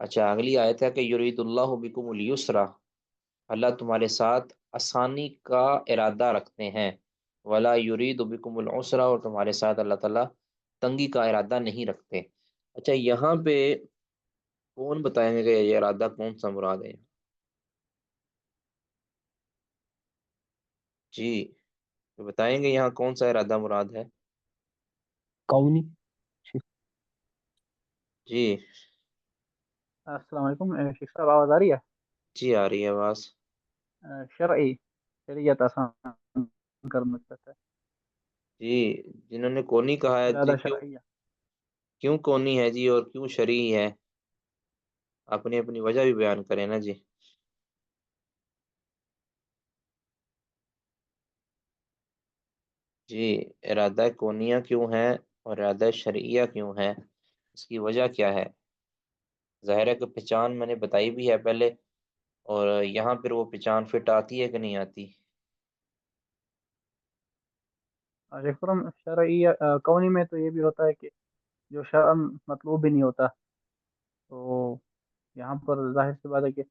[SPEAKER 1] اچھا، اگلی آیت ہے کہ یرید اللہ بکم الیسرا، اللہ تمہارے ساتھ آسانی کا ارادہ رکھتے ہیں، ولا یرید بکم العسرا، اور تمہارے ساتھ اللہ تعالیٰ تنگی کا ارادہ نہیں رکھتے۔ اچھا، یہاں پہ کون بتائیں گے کہ یہ ارادہ کون سا مراد ہے؟ جی، تو بتائیں گے یہاں کون سا ارادہ مراد ہے؟
[SPEAKER 3] کونی
[SPEAKER 1] جی
[SPEAKER 2] السلام علیکم شیخ صاحب، آواز آ رہی ہے؟
[SPEAKER 1] جی، آ رہی ہے آواز۔
[SPEAKER 2] شرعی، شریعت آسان کرنا چاہتا ہے،
[SPEAKER 1] جی، جنہوں نے کونی کہا ہے جی،
[SPEAKER 2] ارادہ
[SPEAKER 1] کیوں
[SPEAKER 2] شرعیہ۔
[SPEAKER 1] کیوں کونی ہے جی، اور کیوں شرعی ہے؟ اپنی اپنی وجہ بھی بیان کریں نا جی۔ جی، ارادہ کونیہ کیوں ہے اور ارادہ شرعیہ کیوں ہے، اس کی وجہ کیا ہے؟ ظاہر ہے کہ پہچان میں نے بتائی بھی ہے پہلے، اور یہاں پھر وہ پہچان فٹ آتی ہے کہ نہیں آتی؟
[SPEAKER 2] شیخ صاحب، شرعیہ کونی میں تو یہ بھی ہوتا ہے کہ جو شرعن مطلوب بھی نہیں ہوتا، تو یہاں پر ظاہر سی بات ہے کہ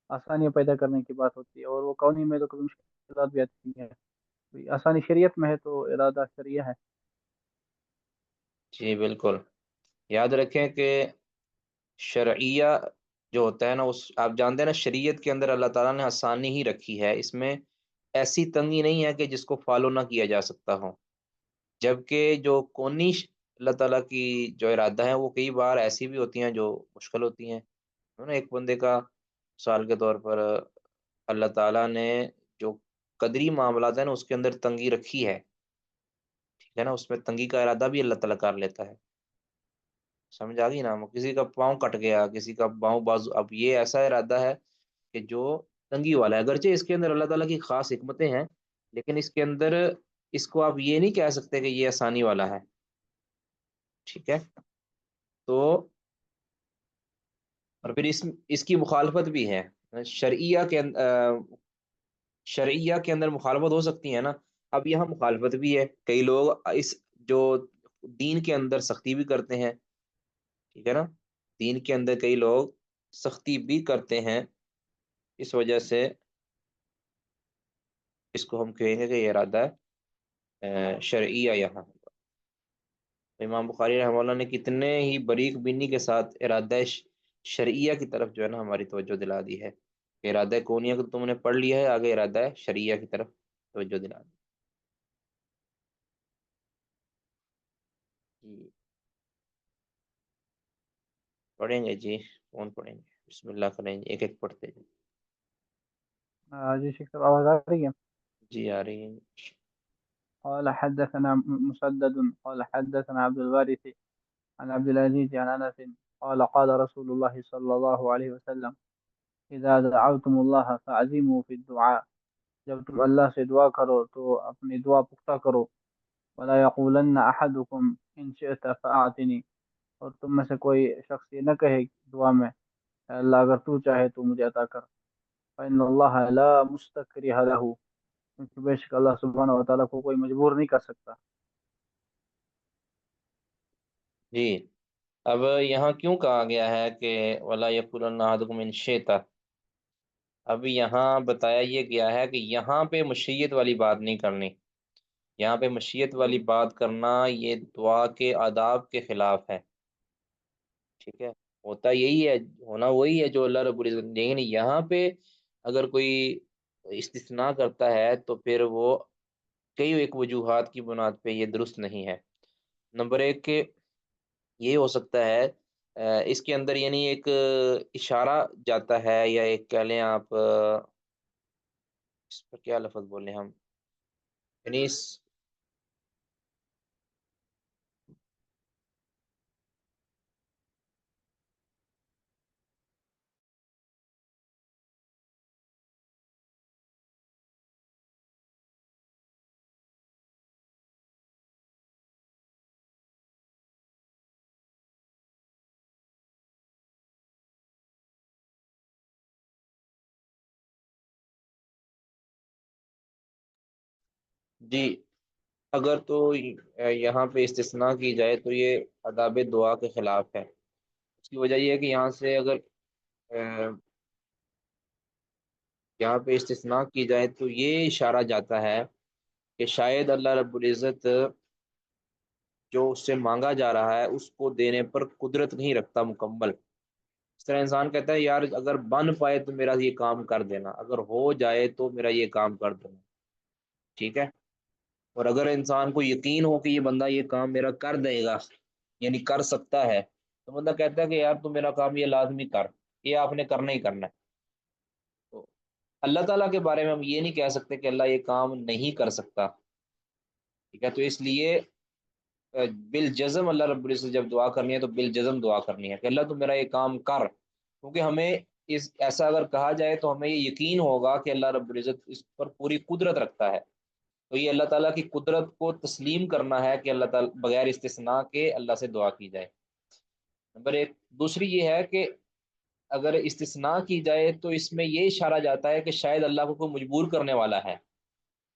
[SPEAKER 2] آسانیاں پیدا کرنے کی بات ہوتی ہے، اور وہ کونی میں تو کبھی مشکلات بھی آتی ہیں، تو آسانی شریعت میں ہے تو ارادہ شرعیہ ہے۔
[SPEAKER 1] جی بالکل، یاد رکھیں کہ شرعیہ جو ہوتا ہے نا، اس آپ جانتے ہیں نا، شریعت کے اندر اللہ تعالیٰ نے آسانی ہی رکھی ہے، اس میں ایسی تنگی نہیں ہے کہ جس کو فالو نہ کیا جا سکتا ہو۔ جبکہ جو کونی اللہ تعالیٰ کی جو ارادہ ہے، وہ کئی بار ایسی بھی ہوتی ہیں جو مشکل ہوتی ہیں، ہے نا؟ ایک بندے کا مثال کے طور پر اللہ تعالیٰ نے جو قدری معاملات ہیں نا اس کے اندر تنگی رکھی ہے، ٹھیک ہے نا؟ اس میں تنگی کا ارادہ بھی اللہ تعالیٰ کر لیتا ہے۔ سمجھ آ گئی نا؟ کسی کا پاؤں کٹ گیا، کسی کا باؤں بازو، اب یہ ایسا ارادہ ہے کہ جو تنگی والا ہے، اگرچہ اس کے اندر اللہ تعالیٰ کی خاص حکمتیں ہیں، لیکن اس کے اندر اس کو آپ یہ نہیں کہہ سکتے کہ یہ آسانی والا ہے، ٹھیک ہے؟ تو اور پھر اس کی مخالفت بھی ہے، شرعیہ کے اندر مخالفت ہو سکتی ہے نا۔ اب یہاں مخالفت بھی ہے، کئی لوگ اس جو دین کے اندر سختی بھی کرتے ہیں، ٹھیک ہے نا؟ دین کے اندر کئی لوگ سختی بھی کرتے ہیں، اس وجہ سے اس کو ہم کہیں گے کہ یہ ارادہ شرعیہ یہاں۔ امام بخاری رحمہ اللہ نے کتنے ہی باریک بینی کے ساتھ ارادہ شرعیہ کی طرف جو ہے نا ہماری توجہ دلا دی ہے کہ ارادہ کونیہ کو تم نے پڑھ لیا ہے، آگے ارادہ شرعیہ کی طرف توجہ دلا دی جی۔ پڑھیں گے جی، کون پڑھیں گے؟ بسم اللہ کریں جی، ایک ایک پڑھتے جی۔
[SPEAKER 2] جی شیخ صاحب آواز آ رہی ہے؟
[SPEAKER 1] جی آ رہی ہے۔
[SPEAKER 2] قال حدثنا مسدد قال حدثنا عبد الوارث عن عبد العزيز عن انس قال قال رسول الله صلى الله عليه وسلم اذا دعوتم الله فعزموا في الدعاء، جب تم اللہ سے دعا کرو تو اپنی دعا پختہ کرو، ولا يقولن احدكم ان شئت فاعطني، اور تم میں سے کوئی شخص یہ نہ کہے دعا میں اے اللہ اگر تو چاہے تو مجھے عطا کر، فإن الله لا مستكره له، کیونکہ بے شک اللہ سبحانہ و تعالیٰ کو کوئی مجبور نہیں کر سکتا۔
[SPEAKER 1] جی، اب یہاں کیوں کہا گیا ہے کہ ولا یقولن احدکم ان شئت؟ اب یہاں بتایا یہ گیا ہے کہ یہاں پہ مشیت والی بات نہیں کرنی، یہاں پہ مشیت والی بات کرنا یہ دعا کے آداب کے خلاف ہے، ٹھیک ہے؟ ہوتا یہی ہے، ہونا وہی ہے جو اللہ رب العزت، لیکن یہاں پہ اگر کوئی استثناء کرتا ہے تو پھر وہ کئی ایک وجوہات کی بنیاد پہ یہ درست نہیں ہے۔ نمبر ایک کہ یہ ہو سکتا ہے اس کے اندر یعنی ایک اشارہ جاتا ہے، یا ایک کہہ لیں آپ اس پر کیا لفظ بولیں ہم، یعنی جی، اگر تو یہاں پہ استثناء کی جائے تو یہ آداب دعا کے خلاف ہے۔ اس کی وجہ یہ ہے کہ یہاں سے اگر یہاں پہ استثناء کی جائے تو یہ اشارہ جاتا ہے کہ شاید اللہ رب العزت جو اس سے مانگا جا رہا ہے اس کو دینے پر قدرت نہیں رکھتا مکمل۔ اس طرح انسان کہتا ہے یار اگر بن پائے تو میرا یہ کام کر دینا، اگر ہو جائے تو میرا یہ کام کر دینا، ٹھیک ہے؟ اور اگر انسان کو یقین ہو کہ یہ بندہ یہ کام میرا کر دے گا، یعنی کر سکتا ہے، تو بندہ کہتا ہے کہ یار تو میرا کام یہ لازمی کر، یہ آپ نے کرنا ہی کرنا ہے۔ تو اللہ تعالیٰ کے بارے میں ہم یہ نہیں کہہ سکتے کہ اللہ یہ کام نہیں کر سکتا، ٹھیک ہے؟ تو اس لیے بالجزم اللہ رب العزت جب دعا کرنی ہے تو بالجزم دعا کرنی ہے کہ اللہ تو میرا یہ کام کر، کیونکہ ہمیں ایسا اگر کہا جائے تو ہمیں یہ یقین ہوگا کہ اللہ رب العزت اس پر پوری قدرت رکھتا ہے، تو یہ اللہ تعالیٰ کی قدرت کو تسلیم کرنا ہے کہ اللہ تعالیٰ بغیر استثناء کے اللہ سے دعا کی جائے۔ نمبر ایک، دوسری یہ ہے کہ اگر استثناء کی جائے تو اس میں یہ اشارہ جاتا ہے کہ شاید اللہ کو کوئی مجبور کرنے والا ہے،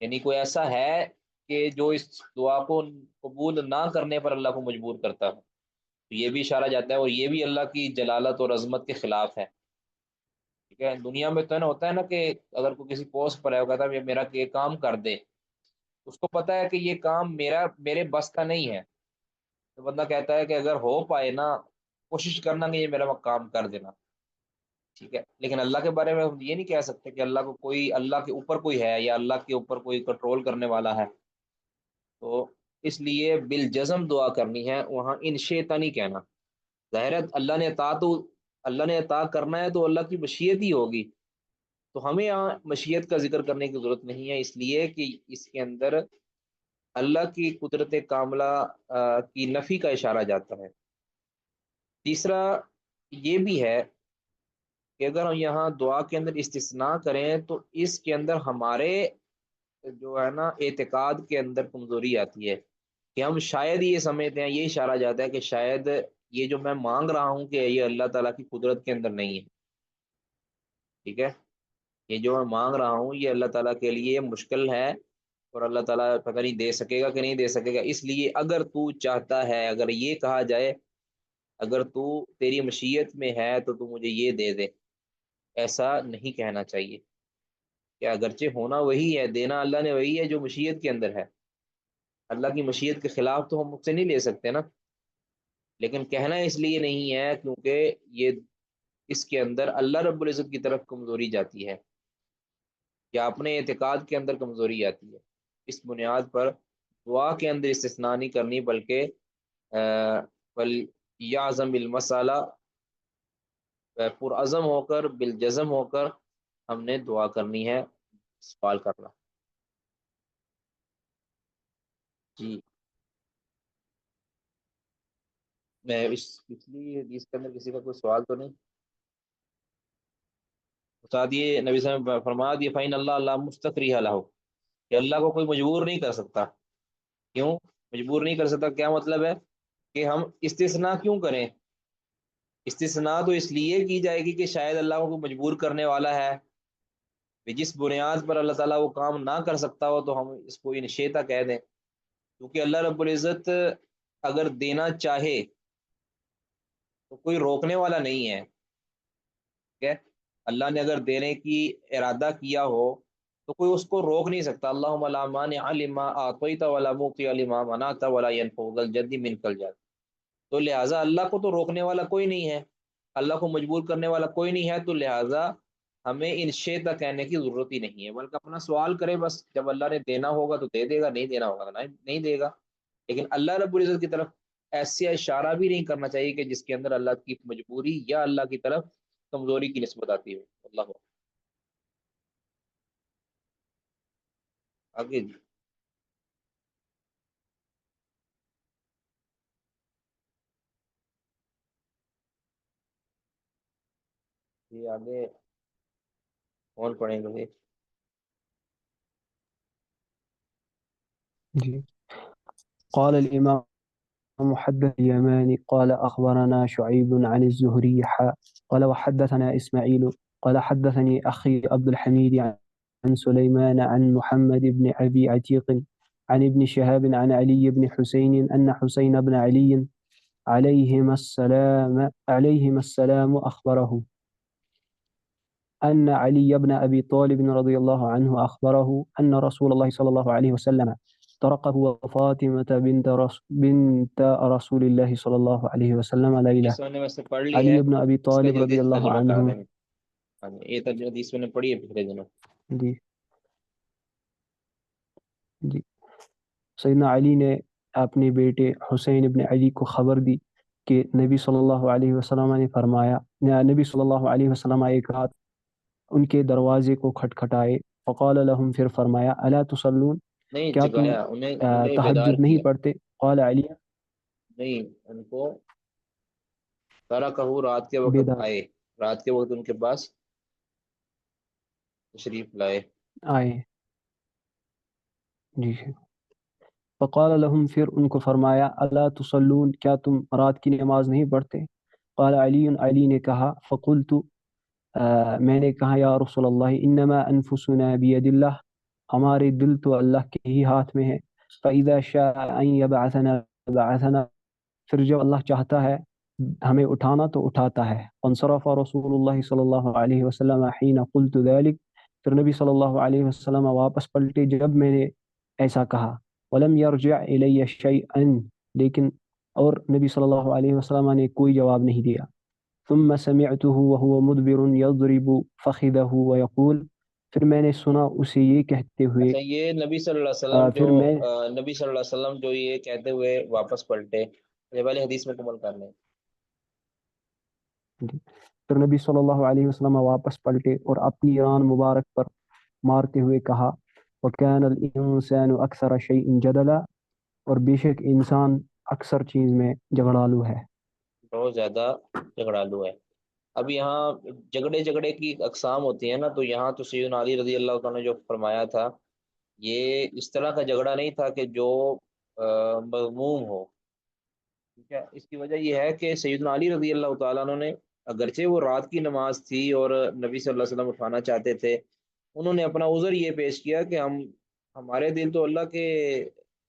[SPEAKER 1] یعنی کوئی ایسا ہے کہ جو اس دعا کو قبول نہ کرنے پر اللہ کو مجبور کرتا ہے، تو یہ بھی اشارہ جاتا ہے، اور یہ بھی اللہ کی جلالت اور عظمت کے خلاف ہے، ٹھیک ہے؟ دنیا میں تو ہے نا، ہوتا ہے نا کہ اگر کوئی کسی پوسٹ پر ہے وہ کہتا ہے میرا یہ کام کر دے، اس کو پتا ہے کہ یہ کام میرے بس کا نہیں ہے، تو بندہ کہتا ہے کہ اگر ہو پائے نا کوشش کرنا کہ یہ میرا کام کر دینا، ٹھیک ہے؟ لیکن اللہ کے بارے میں ہم یہ نہیں کہہ سکتے کہ اللہ کو کوئی، اللہ کے اوپر کوئی ہے یا اللہ کے اوپر کوئی کنٹرول کرنے والا ہے، تو اس لیے بالجزم دعا کرنی ہے، وہاں ان شیطان نہیں کہنا۔ ظاہر ہے اللہ نے عطا کرنا ہے تو اللہ کی مشیت ہی ہوگی، تو ہمیں یہاں مشیت کا ذکر کرنے کی ضرورت نہیں ہے، اس لیے کہ اس کے اندر اللہ کی قدرت کاملہ کی نفی کا اشارہ جاتا ہے۔ تیسرا یہ بھی ہے کہ اگر ہم یہاں دعا کے اندر استثناء کریں تو اس کے اندر ہمارے جو ہے نا اعتقاد کے اندر کمزوری آتی ہے، کہ ہم شاید یہ سمجھتے ہیں، یہ اشارہ جاتا ہے کہ شاید یہ جو میں مانگ رہا ہوں کہ یہ اللہ تعالیٰ کی قدرت کے اندر نہیں ہے، ٹھیک ہے؟ یہ جو میں مانگ رہا ہوں یہ اللہ تعالیٰ کے لیے مشکل ہے، اور اللہ تعالیٰ پتہ نہیں دے سکے گا کہ نہیں دے سکے گا، اس لیے اگر تو چاہتا ہے، اگر یہ کہا جائے اگر تو تیری مشیت میں ہے تو تو مجھے یہ دے دے، ایسا نہیں کہنا چاہیے، کہ اگرچہ ہونا وہی ہے، دینا اللہ نے وہی ہے جو مشیت کے اندر ہے، اللہ کی مشیت کے خلاف تو ہم مجھ سے نہیں لے سکتے نا، لیکن کہنا اس لیے نہیں ہے کیونکہ یہ اس کے اندر اللہ رب العزت کی طرف کمزوری جاتی ہے یا اپنے اعتقاد کے اندر کمزوری آتی ہے، اس بنیاد پر دعا کے اندر استثناء نہیں کرنی، بلکہ بل یعظم المسالہ، پرعزم ہو کر بالجزم ہو کر ہم نے دعا کرنی ہے، سوال کرنا۔ جی، میں اس پچھلی حدیث کے اندر کسی کا کوئی سوال تو نہیں؟ استاد یہ نبی صلی اللہ علیہ وسلم نے فرما دیا فَإِنَّ اللَّهَ لَا مُسْتَكْرِهَ لَهُ، کہ اللہ کو کوئی مجبور نہیں کر سکتا۔ کیوں مجبور نہیں کر سکتا؟ کیا مطلب ہے کہ ہم استثناء کیوں کریں؟ استثناء تو اس لیے کی جائے گی کہ شاید اللہ کو مجبور کرنے والا ہے، کہ جس بنیاد پر اللہ تعالیٰ وہ کام نہ کر سکتا ہو تو ہم اس کو انشیتا کہہ دیں، کیونکہ اللہ رب العزت اگر دینا چاہے تو کوئی روکنے والا نہیں ہے، ٹھیک ہے؟ اللہ نے اگر دینے کی ارادہ کیا ہو تو کوئی اس کو روک نہیں سکتا۔ اللہم لا مانع لما اعطیت ولا معطی لما منعت ولا ينفع ذا الجد منک الجد، تو لہٰذا اللہ کو تو روکنے والا کوئی نہیں ہے، اللہ کو مجبور کرنے والا کوئی نہیں ہے، تو لہٰذا ہمیں ان شیتا کہنے کی ضرورت ہی نہیں ہے، بلکہ اپنا سوال کرے بس، جب اللہ نے دینا ہوگا تو دے دے گا، نہیں دینا ہوگا تو نہیں دے گا۔ لیکن اللہ رب العزت کی طرف ایسے اشارہ بھی نہیں کرنا چاہیے کہ جس کے اندر اللہ کی مجبوری یا اللہ کی طرف کمزوری کی نسبت آتی ہو۔ اللہ آگے جی، یہ آگے کون پڑھیں گے؟
[SPEAKER 3] جی قال الإمام محدث اليماني قال أخبرنا شعيب عن الزهري قال وحدثنا إسماعيل قال حدثني أخي عبد الحميد عن سليمان عن محمد بن أبي عتيق عن ابن شهاب عن علي بن حسين أن حسين بن علي عليهما السلام أخبره أن علي بن أبي طالب رضي الله عنه أخبره أن رسول الله صلى الله عليه وسلم طرقه وفاطمة بنت رسول الله صلى الله عليه وسلم ليلة۔
[SPEAKER 1] اس میں نے ویسے پڑھ لی ہے،
[SPEAKER 3] علي بن أبي
[SPEAKER 1] اس کا
[SPEAKER 3] طالب رضي
[SPEAKER 1] جدید
[SPEAKER 3] الله
[SPEAKER 1] ترجمہ کرا
[SPEAKER 3] عنه
[SPEAKER 1] دیں گے۔ ہاں جی، یہ ترجمہ حدیث میں نے پڑھی ہے پچھلے دنوں۔
[SPEAKER 3] جی جی سیدنا علی نے اپنے بیٹے حسین ابن علی کو خبر دی کہ نبی صلی اللہ علیہ وسلم نے فرمایا، نبی صلی اللہ علیہ وسلم ایک رات ان کے دروازے کو کھٹکھٹائے، فقال لهم، پھر فرمایا، الا تصلون،
[SPEAKER 1] نہیں
[SPEAKER 3] کیا تم
[SPEAKER 1] جگایا، انہیں بیدار
[SPEAKER 3] تہجد نہیں
[SPEAKER 1] کیا،
[SPEAKER 3] پڑھتے؟ قال علی،
[SPEAKER 1] نہیں ان کو سارا کہو رات کے وقت
[SPEAKER 3] بیدار
[SPEAKER 1] آئے، رات کے وقت ان کے پاس تشریف لائے۔
[SPEAKER 3] آئے، جی فقال لهم، پھر ان کو فرمایا، الا تصلون، کیا تم رات کی نماز نہیں پڑھتے؟ قال علی، علی نے کہا، فقلت، میں نے کہا، یا رسول اللہ، انما انفسنا بید اللہ، ہمارے دل تو اللہ کے ہی ہاتھ میں ہے، فاذا شاء ان یبعثنا بعثنا، پھر جب اللہ چاہتا ہے ہمیں اٹھانا تو اٹھاتا ہے۔ فانصرف رسول اللہ صلی اللہ علیہ وسلم حین قلت ذلك، پھر نبی صلی اللہ علیہ وسلم واپس پلٹے جب میں نے ایسا کہا۔ ولم يرجع الی شیئا، لیکن اور نبی صلی اللہ علیہ وسلم نے کوئی جواب نہیں دیا۔ ثم سمعته وهو مدبر يضرب فخذه ويقول، پھر میں نے سنا اسے یہ کہتے ہوئے،
[SPEAKER 1] اچھا، یہ نبی صلی اللہ علیہ وسلم جو
[SPEAKER 3] پھر میں
[SPEAKER 1] نبی صلی اللہ علیہ وسلم جو یہ کہتے ہوئے واپس پلٹے، یہ والے حدیث میں کمل کر لیں۔
[SPEAKER 3] پھر نبی صلی اللہ علیہ وسلم واپس پلٹے اور اپنی ران مبارک پر مارتے ہوئے کہا، وَكَانَ الْإِنسَانُ أَكْثَرَ شَيْءٍ جَدَلًا، اور بے شک انسان اکثر چیز میں جھگڑالو ہے۔
[SPEAKER 1] بہت زیادہ جھگڑالو ہے۔ اب یہاں جھگڑے کی اقسام ہوتی ہیں نا، تو یہاں تو سیدنا علی رضی اللہ تعالیٰ نے جو فرمایا تھا، یہ اس طرح کا جھگڑا نہیں تھا کہ جو مذموم ہو، ٹھیک ہے؟ اس کی وجہ یہ ہے کہ سیدنا علی رضی اللہ تعالیٰ عنہ نے، اگرچہ وہ رات کی نماز تھی اور نبی صلی اللہ علیہ وسلم اٹھانا چاہتے تھے، انہوں نے اپنا عذر یہ پیش کیا کہ ہمارے دل تو اللہ کے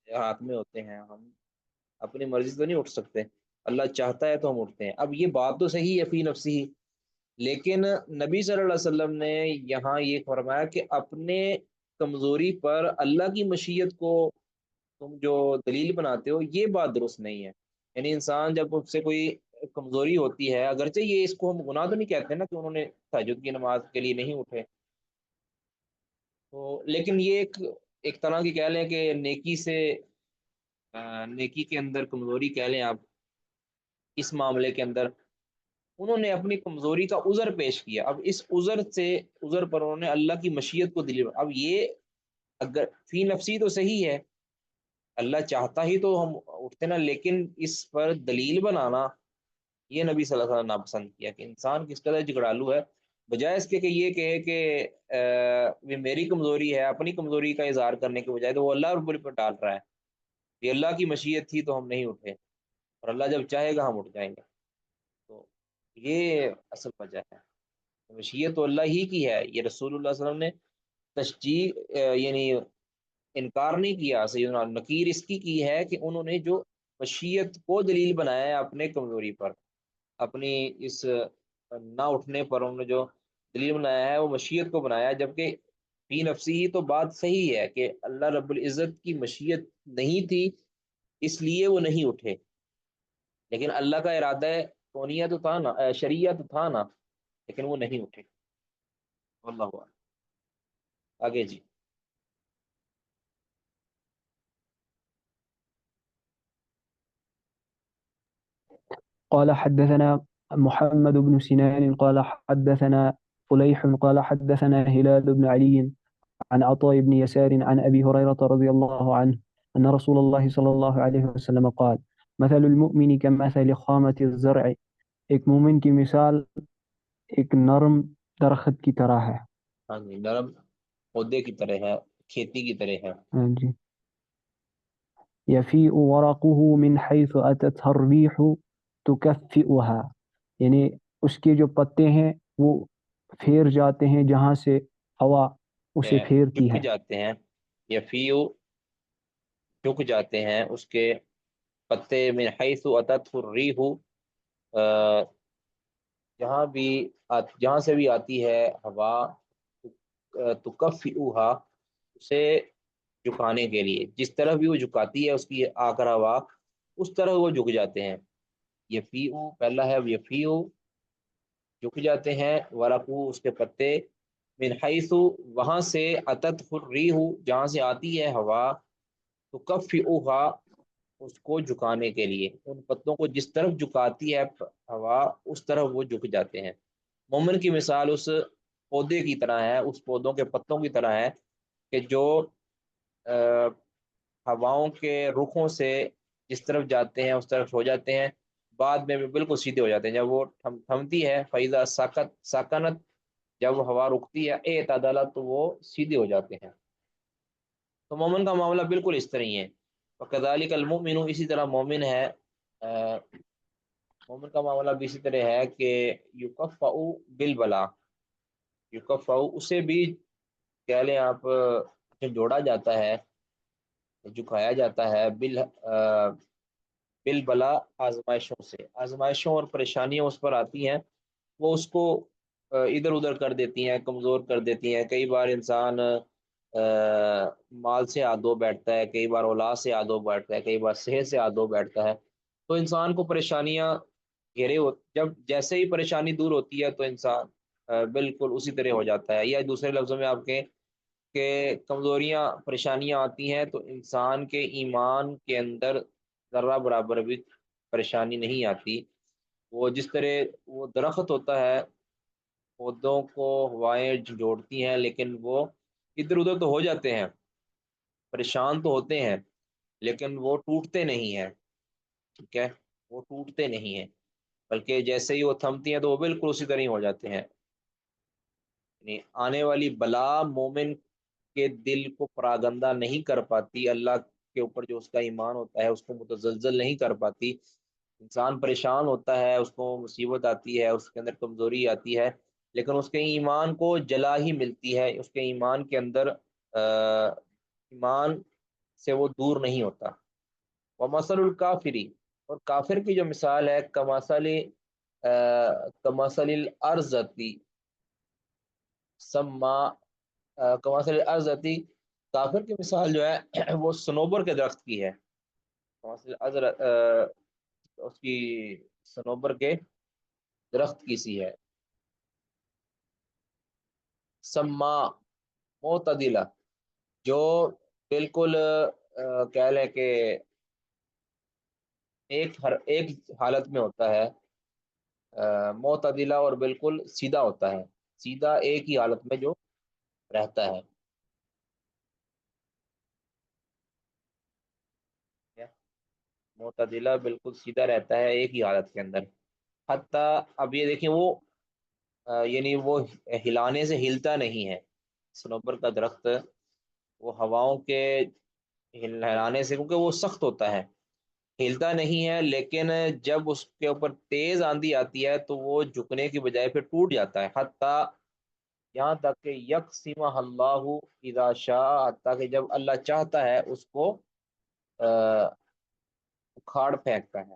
[SPEAKER 1] ہاتھ میں ہوتے ہیں، ہم اپنی مرضی سے تو نہیں اٹھ سکتے، اللہ چاہتا ہے تو ہم اٹھتے ہیں۔ اب یہ بات تو صحیح ہے فی نفسی ہی، لیکن نبی صلی اللہ علیہ وسلم نے یہاں یہ فرمایا کہ اپنے کمزوری پر اللہ کی مشیت کو تم جو دلیل بناتے ہو، یہ بات درست نہیں ہے۔ یعنی انسان جب اس سے کوئی کمزوری ہوتی ہے، اگرچہ یہ اس کو ہم گناہ تو نہیں کہتے نا کہ انہوں نے تہجد کی نماز کے لیے نہیں اٹھے، تو لیکن یہ ایک طرح کی کہہ لیں کہ نیکی سے نیکی کے اندر کمزوری کہہ لیں آپ، اس معاملے کے اندر انہوں نے اپنی کمزوری کا عذر پیش کیا، اب اس عذر پر انہوں نے اللہ کی مشیت کو دلی، اب یہ اگر فی نفسی تو صحیح ہے، اللہ چاہتا ہی تو ہم اٹھتے نا، لیکن اس پر دلیل بنانا یہ نبی صلی اللہ علیہ وسلم نے ناپسند کیا کہ انسان کس قدر جھگڑالو ہے، بجائے اس کے کہ یہ کہے کہ یہ میری کمزوری ہے، اپنی کمزوری کا اظہار کرنے کے بجائے تو وہ اللہ رب العزت پر ڈال رہا ہے، یہ اللہ کی مشیت تھی تو ہم نہیں اٹھے، اور اللہ جب چاہے گا ہم اٹھ جائیں گے، تو یہ اصل وجہ ہے، مشیت تو اللہ ہی کی ہے، یہ رسول اللہ صلی اللہ علیہ وسلم نے تشجیع یعنی انکار نہیں کیا، سیدنا نکیر اس کی ہے کہ انہوں نے جو مشیت کو دلیل بنایا ہے اپنے کمزوری پر، اپنی اس نہ اٹھنے پر انہوں نے جو دلیل بنایا ہے وہ مشیت کو بنایا ہے، جبکہ فی نفسی ہی تو بات صحیح ہے کہ اللہ رب العزت کی مشیت نہیں تھی اس لیے وہ نہیں اٹھے، لیکن اللہ کا ارادہ کونیہ تو تھا نا، شریعہ تو تھا نا، لیکن وہ نہیں اٹھے، اللہ ہوا آگے جی۔
[SPEAKER 3] قال حدثنا محمد بن سنان قال حدثنا فليح قال حدثنا هلال بن علي عن عطاء بن يسار عن أبي هريرة رضي الله عنه أن رسول الله صلى الله عليه وسلم قال مثل المؤمن كمثل خامة الزرع، ایک مومن کی مثال ایک نرم درخت کی طرح ہے،
[SPEAKER 1] ہاں جی، نرم پودے کی طرح ہے، کھیتی کی طرح ہے،
[SPEAKER 3] ہاں جی، يفيء ورقه من حيث أتتها الريح تكفئها، یعنی اس کے جو پتے ہیں وہ پھیر جاتے ہیں جہاں سے ہوا اسے پھیرتی
[SPEAKER 1] جھک
[SPEAKER 3] ہے،
[SPEAKER 1] جاتے ہیں، یفیو جھک جاتے ہیں اس کے پتے، من حیث اتت الریح جہاں سے بھی آتی ہے ہوا، تکفئوہا اسے جھکانے کے لیے، جس طرح بھی وہ جھکاتی ہے اس کی آ کر ہوا، اس طرح وہ جھک جاتے ہیں، یفیو پہلا ہے یفیو جھک جاتے ہیں، ورقو اس کے پتے، من حیث وہاں سے، اتت الریح جہاں سے آتی ہے ہوا، تکفئوہا اس کو جھکانے کے لیے، ان پتوں کو جس طرف جھکاتی ہے ہوا اس طرف وہ جھک جاتے ہیں۔ مومن کی مثال اس پودے کی طرح ہے، اس پودوں کے پتوں کی طرح ہے کہ جو ہواؤں کے رخوں سے جس طرف جاتے ہیں اس طرف ہو جاتے ہیں، بعد میں بھی بالکل سیدھے ہو جاتے ہیں، جب وہ تھمتی ہے فیضا ساکنت، جب وہ ہوا رکتی ہے اعتدالت تو وہ سیدھے ہو جاتے ہیں، تو مومن کا معاملہ بالکل اس طرح ہی ہے، وکذالک المؤمن اسی طرح مومن ہے، مومن کا معاملہ بھی اسی طرح ہے کہ یکفؤ بالبلا، یکفؤ اسے بھی کہہ لیں آپ جو جوڑا جاتا ہے، جھکایا جاتا ہے بالبلا آزمائشوں سے، آزمائشوں اور پریشانیاں اس پر آتی ہیں، وہ اس کو ادھر ادھر کر دیتی ہیں، کمزور کر دیتی ہیں، کئی بار انسان مال سے آدھو بیٹھتا ہے، کئی بار اولاد سے آدھو بیٹھتا ہے، کئی بار صحت سے آدھو بیٹھتا ہے، تو انسان کو پریشانیاں گھیرے ہو، جب جیسے ہی پریشانی دور ہوتی ہے تو انسان بالکل اسی طرح ہو جاتا ہے، یا دوسرے لفظوں میں آپ کہیں کہ کمزوریاں پریشانیاں آتی ہیں تو انسان کے ایمان کے اندر ذرہ برابر بھی پریشانی نہیں آتی، وہ جس طرح وہ درخت ہوتا ہے، پودوں کو ہوائیں جھنجھوڑتی ہیں لیکن وہ ادھر ادھر تو ہو جاتے ہیں، پریشان تو ہوتے ہیں، لیکن وہ ٹوٹتے نہیں ہیں، ٹھیک ہے، وہ ٹوٹتے نہیں ہیں، بلکہ جیسے ہی وہ تھمتی ہیں تو وہ بالکل اسی طرح ہی ہو جاتے ہیں، یعنی آنے والی بلا مومن کے دل کو پراگندہ نہیں کر پاتی، اللہ کے اوپر جو اس کا ایمان ہوتا ہے اس کو متزلزل نہیں کر پاتی، انسان پریشان ہوتا ہے، اس کو مصیبت آتی ہے، اس کے اندر کمزوری آتی ہے، لیکن اس کے ایمان کو جلا ہی ملتی ہے، اس کے ایمان کے اندر ایمان سے وہ دور نہیں ہوتا، ومثل الکافری اور کافر کی جو مثال ہے کمثل الارضی سما کمثل الارضی، کافر کی مثال جو ہے وہ سنوبر کے درخت کی ہے، کمثل اس کی صنوبر کے درخت کی سی ہے. سما معتدلہ، جو بالکل کہہ لیں کہ ایک حالت میں ہوتا ہے، معتدلہ اور بالکل سیدھا ہوتا ہے، سیدھا ایک ہی حالت میں جو رہتا ہے. معتدلہ بالکل سیدھا رہتا ہے ایک ہی حالت کے اندر. حتیٰ اب یہ دیکھیں وہ یعنی وہ ہلانے سے ہلتا نہیں ہے. صنوبر کا درخت وہ ہواؤں کے ہلانے سے، کیونکہ وہ سخت ہوتا ہے، ہلتا نہیں ہے، لیکن جب اس کے اوپر تیز آندھی آتی ہے تو وہ جھکنے کی بجائے پھر ٹوٹ جاتا ہے. حتیٰ یہاں تک کہ یکسمہ اللہ اذا شاء، حتیٰ کہ جب اللہ چاہتا ہے اس کو اکھاڑ پھینکتا ہے.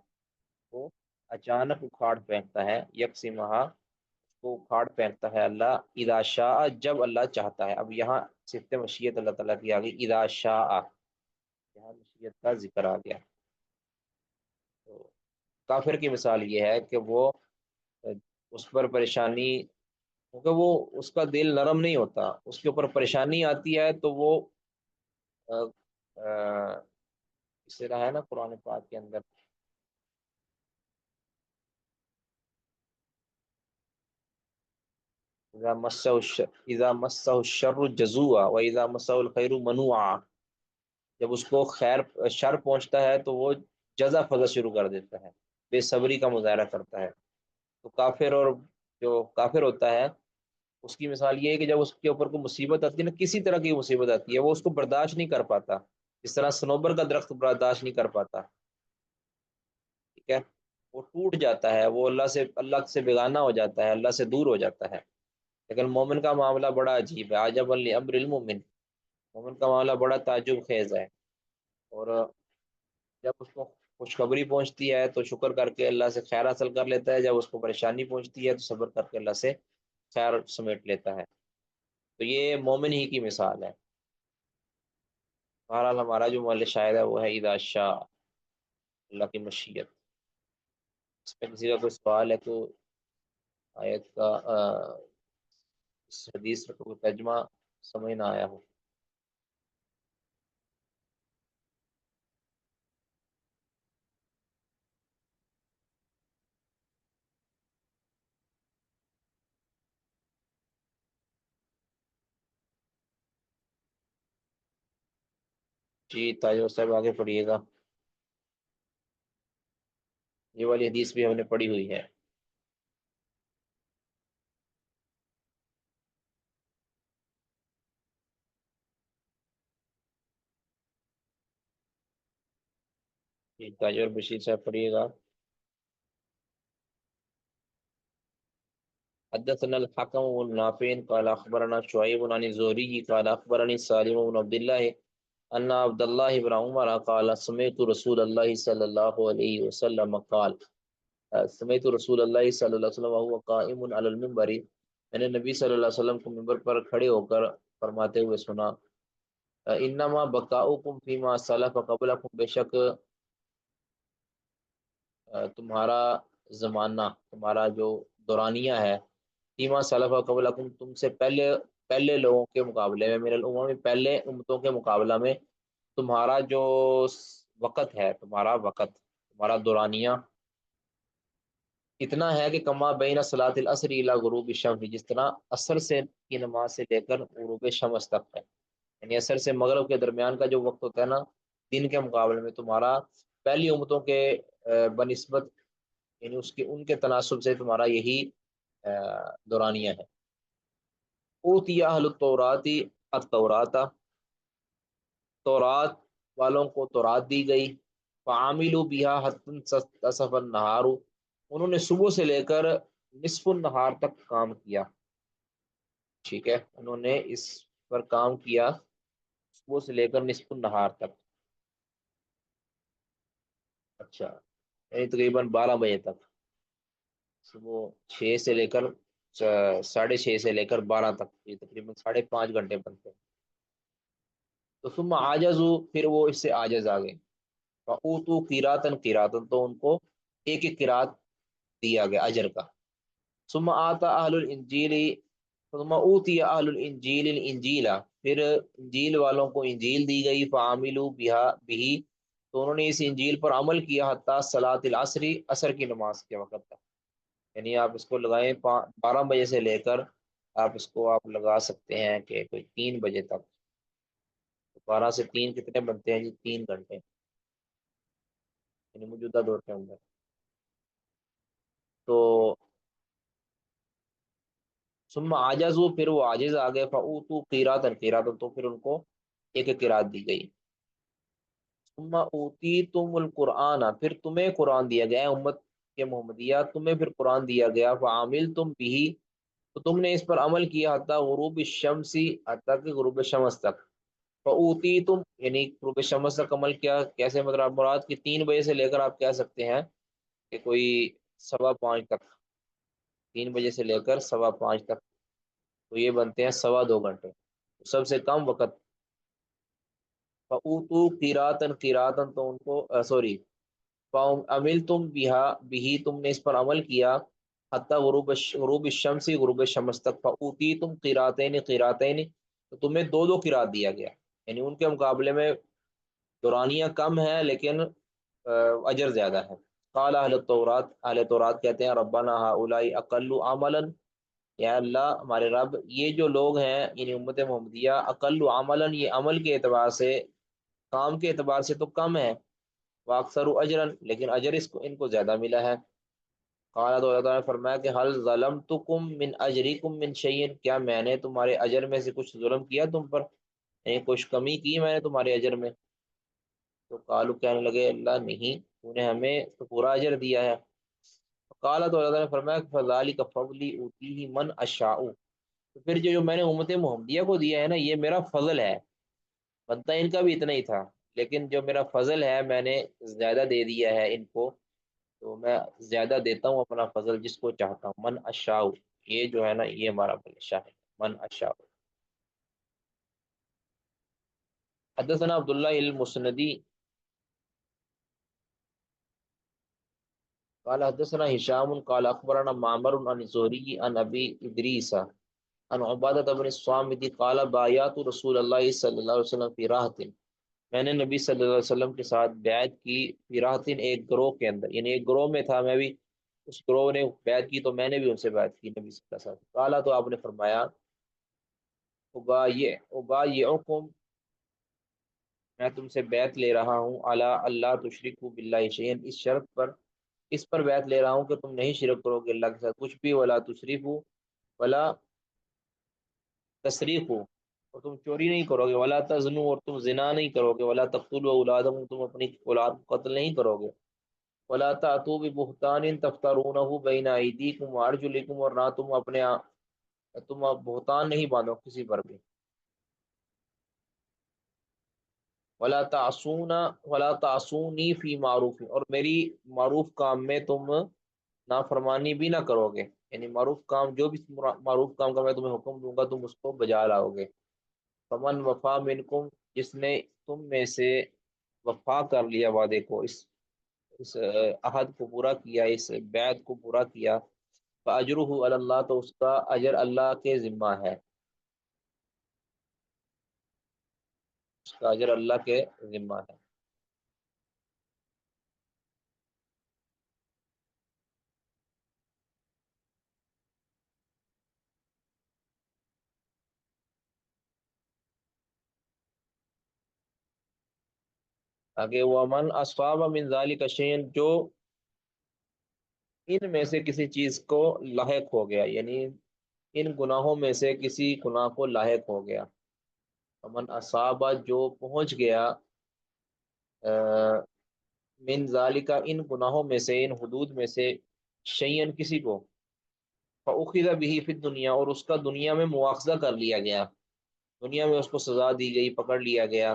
[SPEAKER 1] وہ اچانک اکھاڑ پھینکتا ہے، یکسمہ کو اکھاڑ پھینکتا ہے اللہ، اذا شاء جب اللہ چاہتا ہے. اب یہاں صفت مشیت اللہ تعالیٰ کی آ گئی، اذا شاء، یہاں مشیت کا ذکر آ گیا. تو کافر کی مثال یہ ہے کہ وہ اس پر پریشانی، کیونکہ وہ اس کا دل نرم نہیں ہوتا، اس کے اوپر پریشانی آتی ہے تو وہ اس طرح ہے نا قرآن پاک کے اندر، اذا مسہ الشر جزوعا واذا مسہ الخیر منوعا، جب اس کو شر پہنچتا ہے تو وہ جزا فضا شروع کر دیتا ہے، بے صبری کا مظاہرہ کرتا ہے. تو کافر، اور جو کافر ہوتا ہے اس کی مثال یہ ہے کہ جب اس کے اوپر کوئی مصیبت آتی ہے نا، کسی طرح کی مصیبت آتی ہے، وہ اس کو برداشت نہیں کر پاتا، جس طرح صنوبر کا درخت برداشت نہیں کر پاتا. ٹھیک ہے، وہ ٹوٹ جاتا ہے، وہ اللہ سے بیگانہ ہو جاتا ہے، اللہ سے دور ہو جاتا ہے. لیکن مومن کا معاملہ بڑا عجیب ہے. عجب لامر المومن، مومن کا معاملہ بڑا تعجب خیز ہے. اور جب اس کو خوشخبری پہنچتی ہے تو شکر کر کے اللہ سے خیر حاصل کر لیتا ہے، جب اس کو پریشانی پہنچتی ہے تو صبر کر کے اللہ سے خیر سمیٹ لیتا ہے. تو یہ مومن ہی کی مثال ہے. بہرحال ہمارا جو مول شاعر ہے وہ ہے اذا شاء، اللہ کی مشیت. اس پہ کسی کا کوئی سوال ہے تو آیت کا اس حدیث کا کوئی ترجمہ سمجھ نہ آیا ہو. جی تاجر صاحب آگے پڑھیے گا. یہ والی حدیث بھی ہم نے پڑھی ہوئی ہے. جی تاجر بشیر صاحب پڑھیے گا. حدثنا الحكم بن نافع قال اخبرنا شعيب عن الزهري قال اخبرني سالم بن عبد الله ان عبد الله بن عمر قال سمعت رسول الله صلى الله عليه وسلم قال سمعت رسول الله صلى الله عليه وسلم وهو قائم على المنبر، میں نے نبی صلی اللہ علیہ وسلم کو منبر پر کھڑے ہو کر فرماتے ہوئے سنا، انما بقاؤکم فیما سلف قبلکم، بے شک تمہارا زمانہ، تمہارا جو دورانیہ ہے، فیما سلف قبلکم، تم سے پہلے لوگوں کے مقابلے میں، میرے الامم میں پہلے امتوں کے مقابلہ میں تمہارا جو وقت ہے، تمہارا دورانیہ اتنا ہے کہ کما بین صلاۃ العصر الی غروب الشمس، جس طرح عصر سے کی نماز سے لے کر غروب شمس تک ہے. یعنی عصر سے مغرب کے درمیان کا جو وقت ہوتا ہے نا، دن کے مقابلے میں تمہارا پہلی امتوں کے بنسبت، یعنی ان کے تناسب سے تمہارا یہی دورانیہ ہے. اوتی اہل التورات التورات، تورات والوں کو تورات دی گئی، فعاملوا بها حتى انتصف النہار، انہوں نے صبح سے لے کر نصف النہار تک کام کیا. ٹھیک ہے، انہوں نے اس پر کام کیا صبح سے لے کر نصف النہار تک. اچھا، یعنی تقریباً 12 بجے تک، صبح 6 سے لے کر 6:30 سے لے کر 12 تک، یہ تقریباً 5.5 گھنٹے بنتے ہیں. تو ثم عاجزوا، پھر وہ اس سے عاجز آ گئے. فاوتوا قیراتن قیراتن، تو ان کو ایک ایک قرات دیا گیا اجر کا۔ ثم آتا اہل الانجیل ثم اوتی اہل الانجیل الانجیل، پھر انجیل والوں کو انجیل دی گئی، فعاملوا بہا بھی، تو انہوں نے اس انجیل پر عمل کیا، حتی صلاۃ العصر، عصر کی نماز کے وقت تک۔ یعنی آپ اس کو لگائیں 12 بجے سے لے کر آپ اس کو آپ لگا سکتے ہیں کہ کوئی 3 بجے تک۔ 12 سے 3 کتنے بنتے ہیں جی؟ 3 گھنٹے، یعنی موجودہ دور کے اندر۔ تو ثم عاجزوا، پھر وہ عاجز آ گئے، فاوتوا قیراتا قیراتا، تو پھر ان کو ایک ایک قرات دی گئی۔ ثم اوتیتم القرآن، پھر تمہیں قرآن دیا گیا، امت کے محمدیہ تمہیں پھر قرآن دیا گیا، فعاملتم بھی، تو تم نے اس پر عمل کیا، حتی غروب الشمس، حتی کہ غروب شمس تک۔ فاوتیتم یعنی غروب شمس تک عمل کیا کیسے؟ مطلب مراد کی 3 بجے سے لے کر آپ کہہ سکتے ہیں کہ کوئی 5:15 تک، 3 بجے سے لے کر 5:15 تک، تو یہ بنتے ہیں 2.25 گھنٹے، سب سے کم وقت۔ فاوتو قیراتن قیراتن، تو ان کو سوری، عمل تم بھی تم نے اس پر عمل کیا، حتی غروب الشمس، غروب شمس تک، فاوتی تم قیراتین قیراتین، تو تمہیں دو دو قرات دیا گیا، یعنی ان کے مقابلے میں دورانیہ کم ہے لیکن اجر زیادہ ہے۔ قال اہل التورات، اہل تورات کہتے ہیں ربنا ہؤلاء اقل عملا، یا اللہ ہمارے رب یہ جو لوگ ہیں یعنی امت محمدیہ، اقل عملا، یہ عمل کے اعتبار سے، کام کے اعتبار سے تو کم ہے، واکثر اجرا، لیکن اجر ان کو زیادہ ملا ہے۔ قال، تو اللہ تعالیٰ نے فرمایا کہ حل ظلمتکم من اجرکم من شیء، کیا میں نے تمہارے اجر میں سے کچھ ظلم کیا تم پر، یعنی کچھ کمی کی میں نے تمہارے اجر میں؟ تو قالو کہنے لگے اللہ نہیں، تو نے ہمیں تو پورا اجر دیا ہے۔ قال، تو اللہ تعالیٰ نے فرمایا کہ فذلک فضلی اوتیہ من اشاء، تو پھر جو میں نے امت محمدیہ کو دیا ہے نا، یہ میرا فضل ہے، بنتا ان کا بھی اتنا ہی تھا، لیکن جو میرا فضل ہے میں نے زیادہ دے دیا ہے ان کو، تو میں زیادہ دیتا ہوں اپنا فضل جس کو چاہتا ہوں۔ من اشاء، یہ جو ہے نا یہ ہمارا بادشاہ ہے، من اشاء۔ حدثنا عبداللہ المسندی قال حدثنا هشام قال اخبرنا معمر عن زهري عن ابي ادريس عن عبادة بن الصامت قال بايعت رسول الله صلی اللہ علیہ وسلم في راحة، میں نے نبی صلی اللہ علیہ وسلم کے ساتھ بیعت کی، فی راحتن ایک گروہ کے اندر، یعنی ایک گروہ میں تھا میں بھی، اس گروہ نے بیعت کی تو میں نے بھی ان سے بیعت کی نبی صلی اللہ علیہ وسلم۔ قال، تو آپ نے فرمایا ابایعکم، میں تم سے بیعت لے رہا ہوں، علی اللہ تشرکوا باللہ شیئا، اس شرط پر، اس پر بیعت لے رہا ہوں کہ تم نہیں شرک کرو گے اللہ کے ساتھ کچھ بھی، ولا تسرفوا، ولا تسریقوا، اور تم چوری نہیں کرو گے، ولا تزنوا، اور تم زنا نہیں کرو گے، ولا تقتلوا اولادکم، تم اپنی اولاد کو قتل نہیں کرو گے، ولا تأتوا ببہتان تفترونہ بین ایدیکم وارجلکم، اور نہ تم اپنے تم بہتان نہیں باندھو کسی پر بھی، ولا تعصونی فی معروف، اور میری معروف کام میں تم نافرمانی بھی نہ کرو گے، یعنی معروف کام جو بھی معروف کام کا میں تمہیں حکم دوں گا تم اس کو بجا لاؤ گے۔ فمن وفا منکم، جس نے تم میں سے وفا کر لیا وعدے کو، اس عہد کو پورا کیا، اس بیعت کو پورا کیا، فاجرہ علی اللہ، تو اس کا اجر اللہ کے ذمہ ہے، اس کا اجر اللہ کے ذمہ ہے۔ آگے ومن اصاب من ذلک شیئا، جو ان میں سے کسی چیز کو لاحق ہو گیا، یعنی ان گناہوں میں سے کسی گناہ کو لاحق ہو گیا، ومن اصاب، جو پہنچ گیا، من ذالک، ان گناہوں میں سے، ان حدود میں سے، شیئن کسی کو، فاخذ به فی الدنیا، اور اس کا دنیا میں مواخذہ کر لیا گیا، دنیا میں اس کو سزا دی گئی، پکڑ لیا گیا،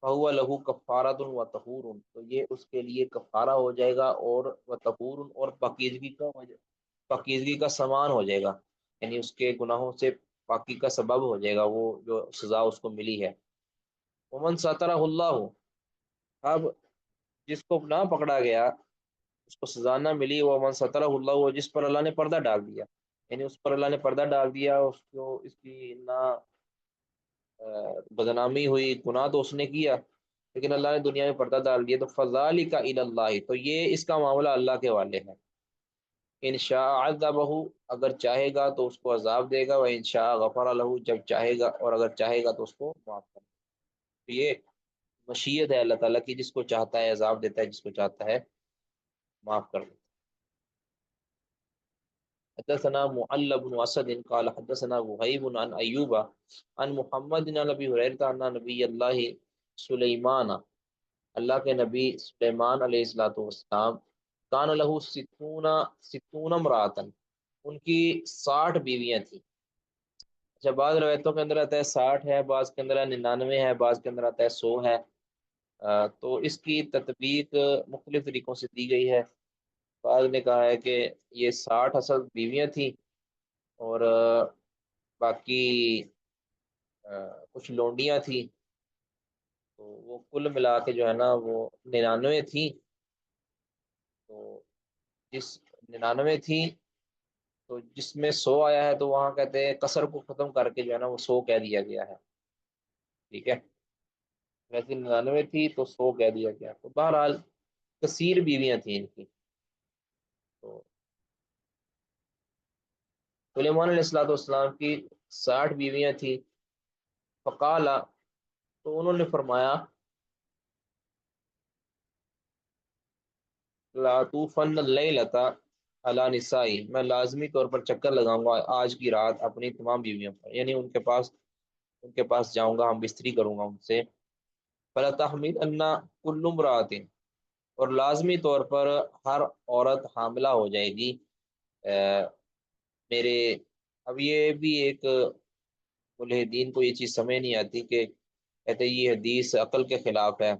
[SPEAKER 1] فہو لہو کفارۃ و طہور، تو یہ اس کے لیے کفارہ ہو جائے گا، اور و طہور، اور پاکیزگی کا سامان ہو جائے گا، یعنی اس کے گناہوں سے پاکی کا سبب ہو جائے گا وہ جو سزا اس کو ملی ہے۔ ومن سترہ اللہ، اب جس کو نہ پکڑا گیا، اس کو سزا نہ ملی، وہ من سترہ اللہ، وہ جس پر اللہ نے پردہ ڈال دیا، یعنی اس پر اللہ نے پردہ ڈال دیا، اس کو اس کی نہ بدنامی ہوئی، گناہ تو اس نے کیا لیکن اللہ نے دنیا میں پردہ ڈال دیا، تو فذالک الی اللہ، تو یہ اس کا معاملہ اللہ کے والے ہے، ان شاء عذبہ، اگر چاہے گا تو اس کو عذاب دے گا، وہ ان شاء غفر لہ، جب چاہے گا اور اگر چاہے گا تو اس کو معاف کر دے گا۔ یہ مشیت ہے اللہ تعالیٰ کی، جس کو چاہتا ہے عذاب دیتا ہے، جس کو چاہتا ہے معاف کر دیتا ہے۔ حدثنا معل بن اسد قال حدثنا وهيب عن ایوب عن محمد عن ابی ہریرہ ان نبی اللہ سلیمان، اللہ کے نبی سلیمان علیہ الصلوۃ والسلام، کان لہ ستون امراۃ، ان کی 60 بیویاں تھیں۔ اچھا، بعض روایتوں کے اندر آتا ہے 60 ہے، بعض کے اندر 99 ہے، بعض کے اندر آتا ہے 100 ہے۔ تو اس کی تطبیق مختلف طریقوں سے دی گئی ہے۔ بعض نے کہا ہے کہ یہ 60 اصل بیویاں تھیں، اور باقی کچھ لونڈیاں تھیں، تو وہ کل ملا کے جو ہے نا وہ 99 تھیں۔ تو جس 99 تھیں، تو جس میں 100 آیا ہے تو وہاں کہتے ہیں کسر کو ختم کر کے جو ہے نا وہ 100 کہہ دیا گیا ہے، ٹھیک ہے، ویسے 99 تھی تو 100 کہہ دیا گیا۔ تو بہرحال کثیر بیویاں تھیں ان کی۔ تو سلیمان علیہ الصلوۃ والسلام کی 60 بیویاں تھیں۔ فقالا، تو انہوں نے فرمایا، لا طوفن اللیلۃ علی نسائی، میں لازمی طور پر چکر لگاؤں گا آج کی رات اپنی تمام بیویوں پر، یعنی ان کے پاس جاؤں گا، ہم بستری کروں گا ان سے۔ فلا تحمل ان کل امرأۃ، اور لازمی طور پر ہر عورت حاملہ ہو جائے گی میرے۔ اب یہ بھی ایک ملحدین کو یہ چیز سمجھ نہیں آتی کہ کہتے ہیں یہ حدیث عقل کے خلاف ہے،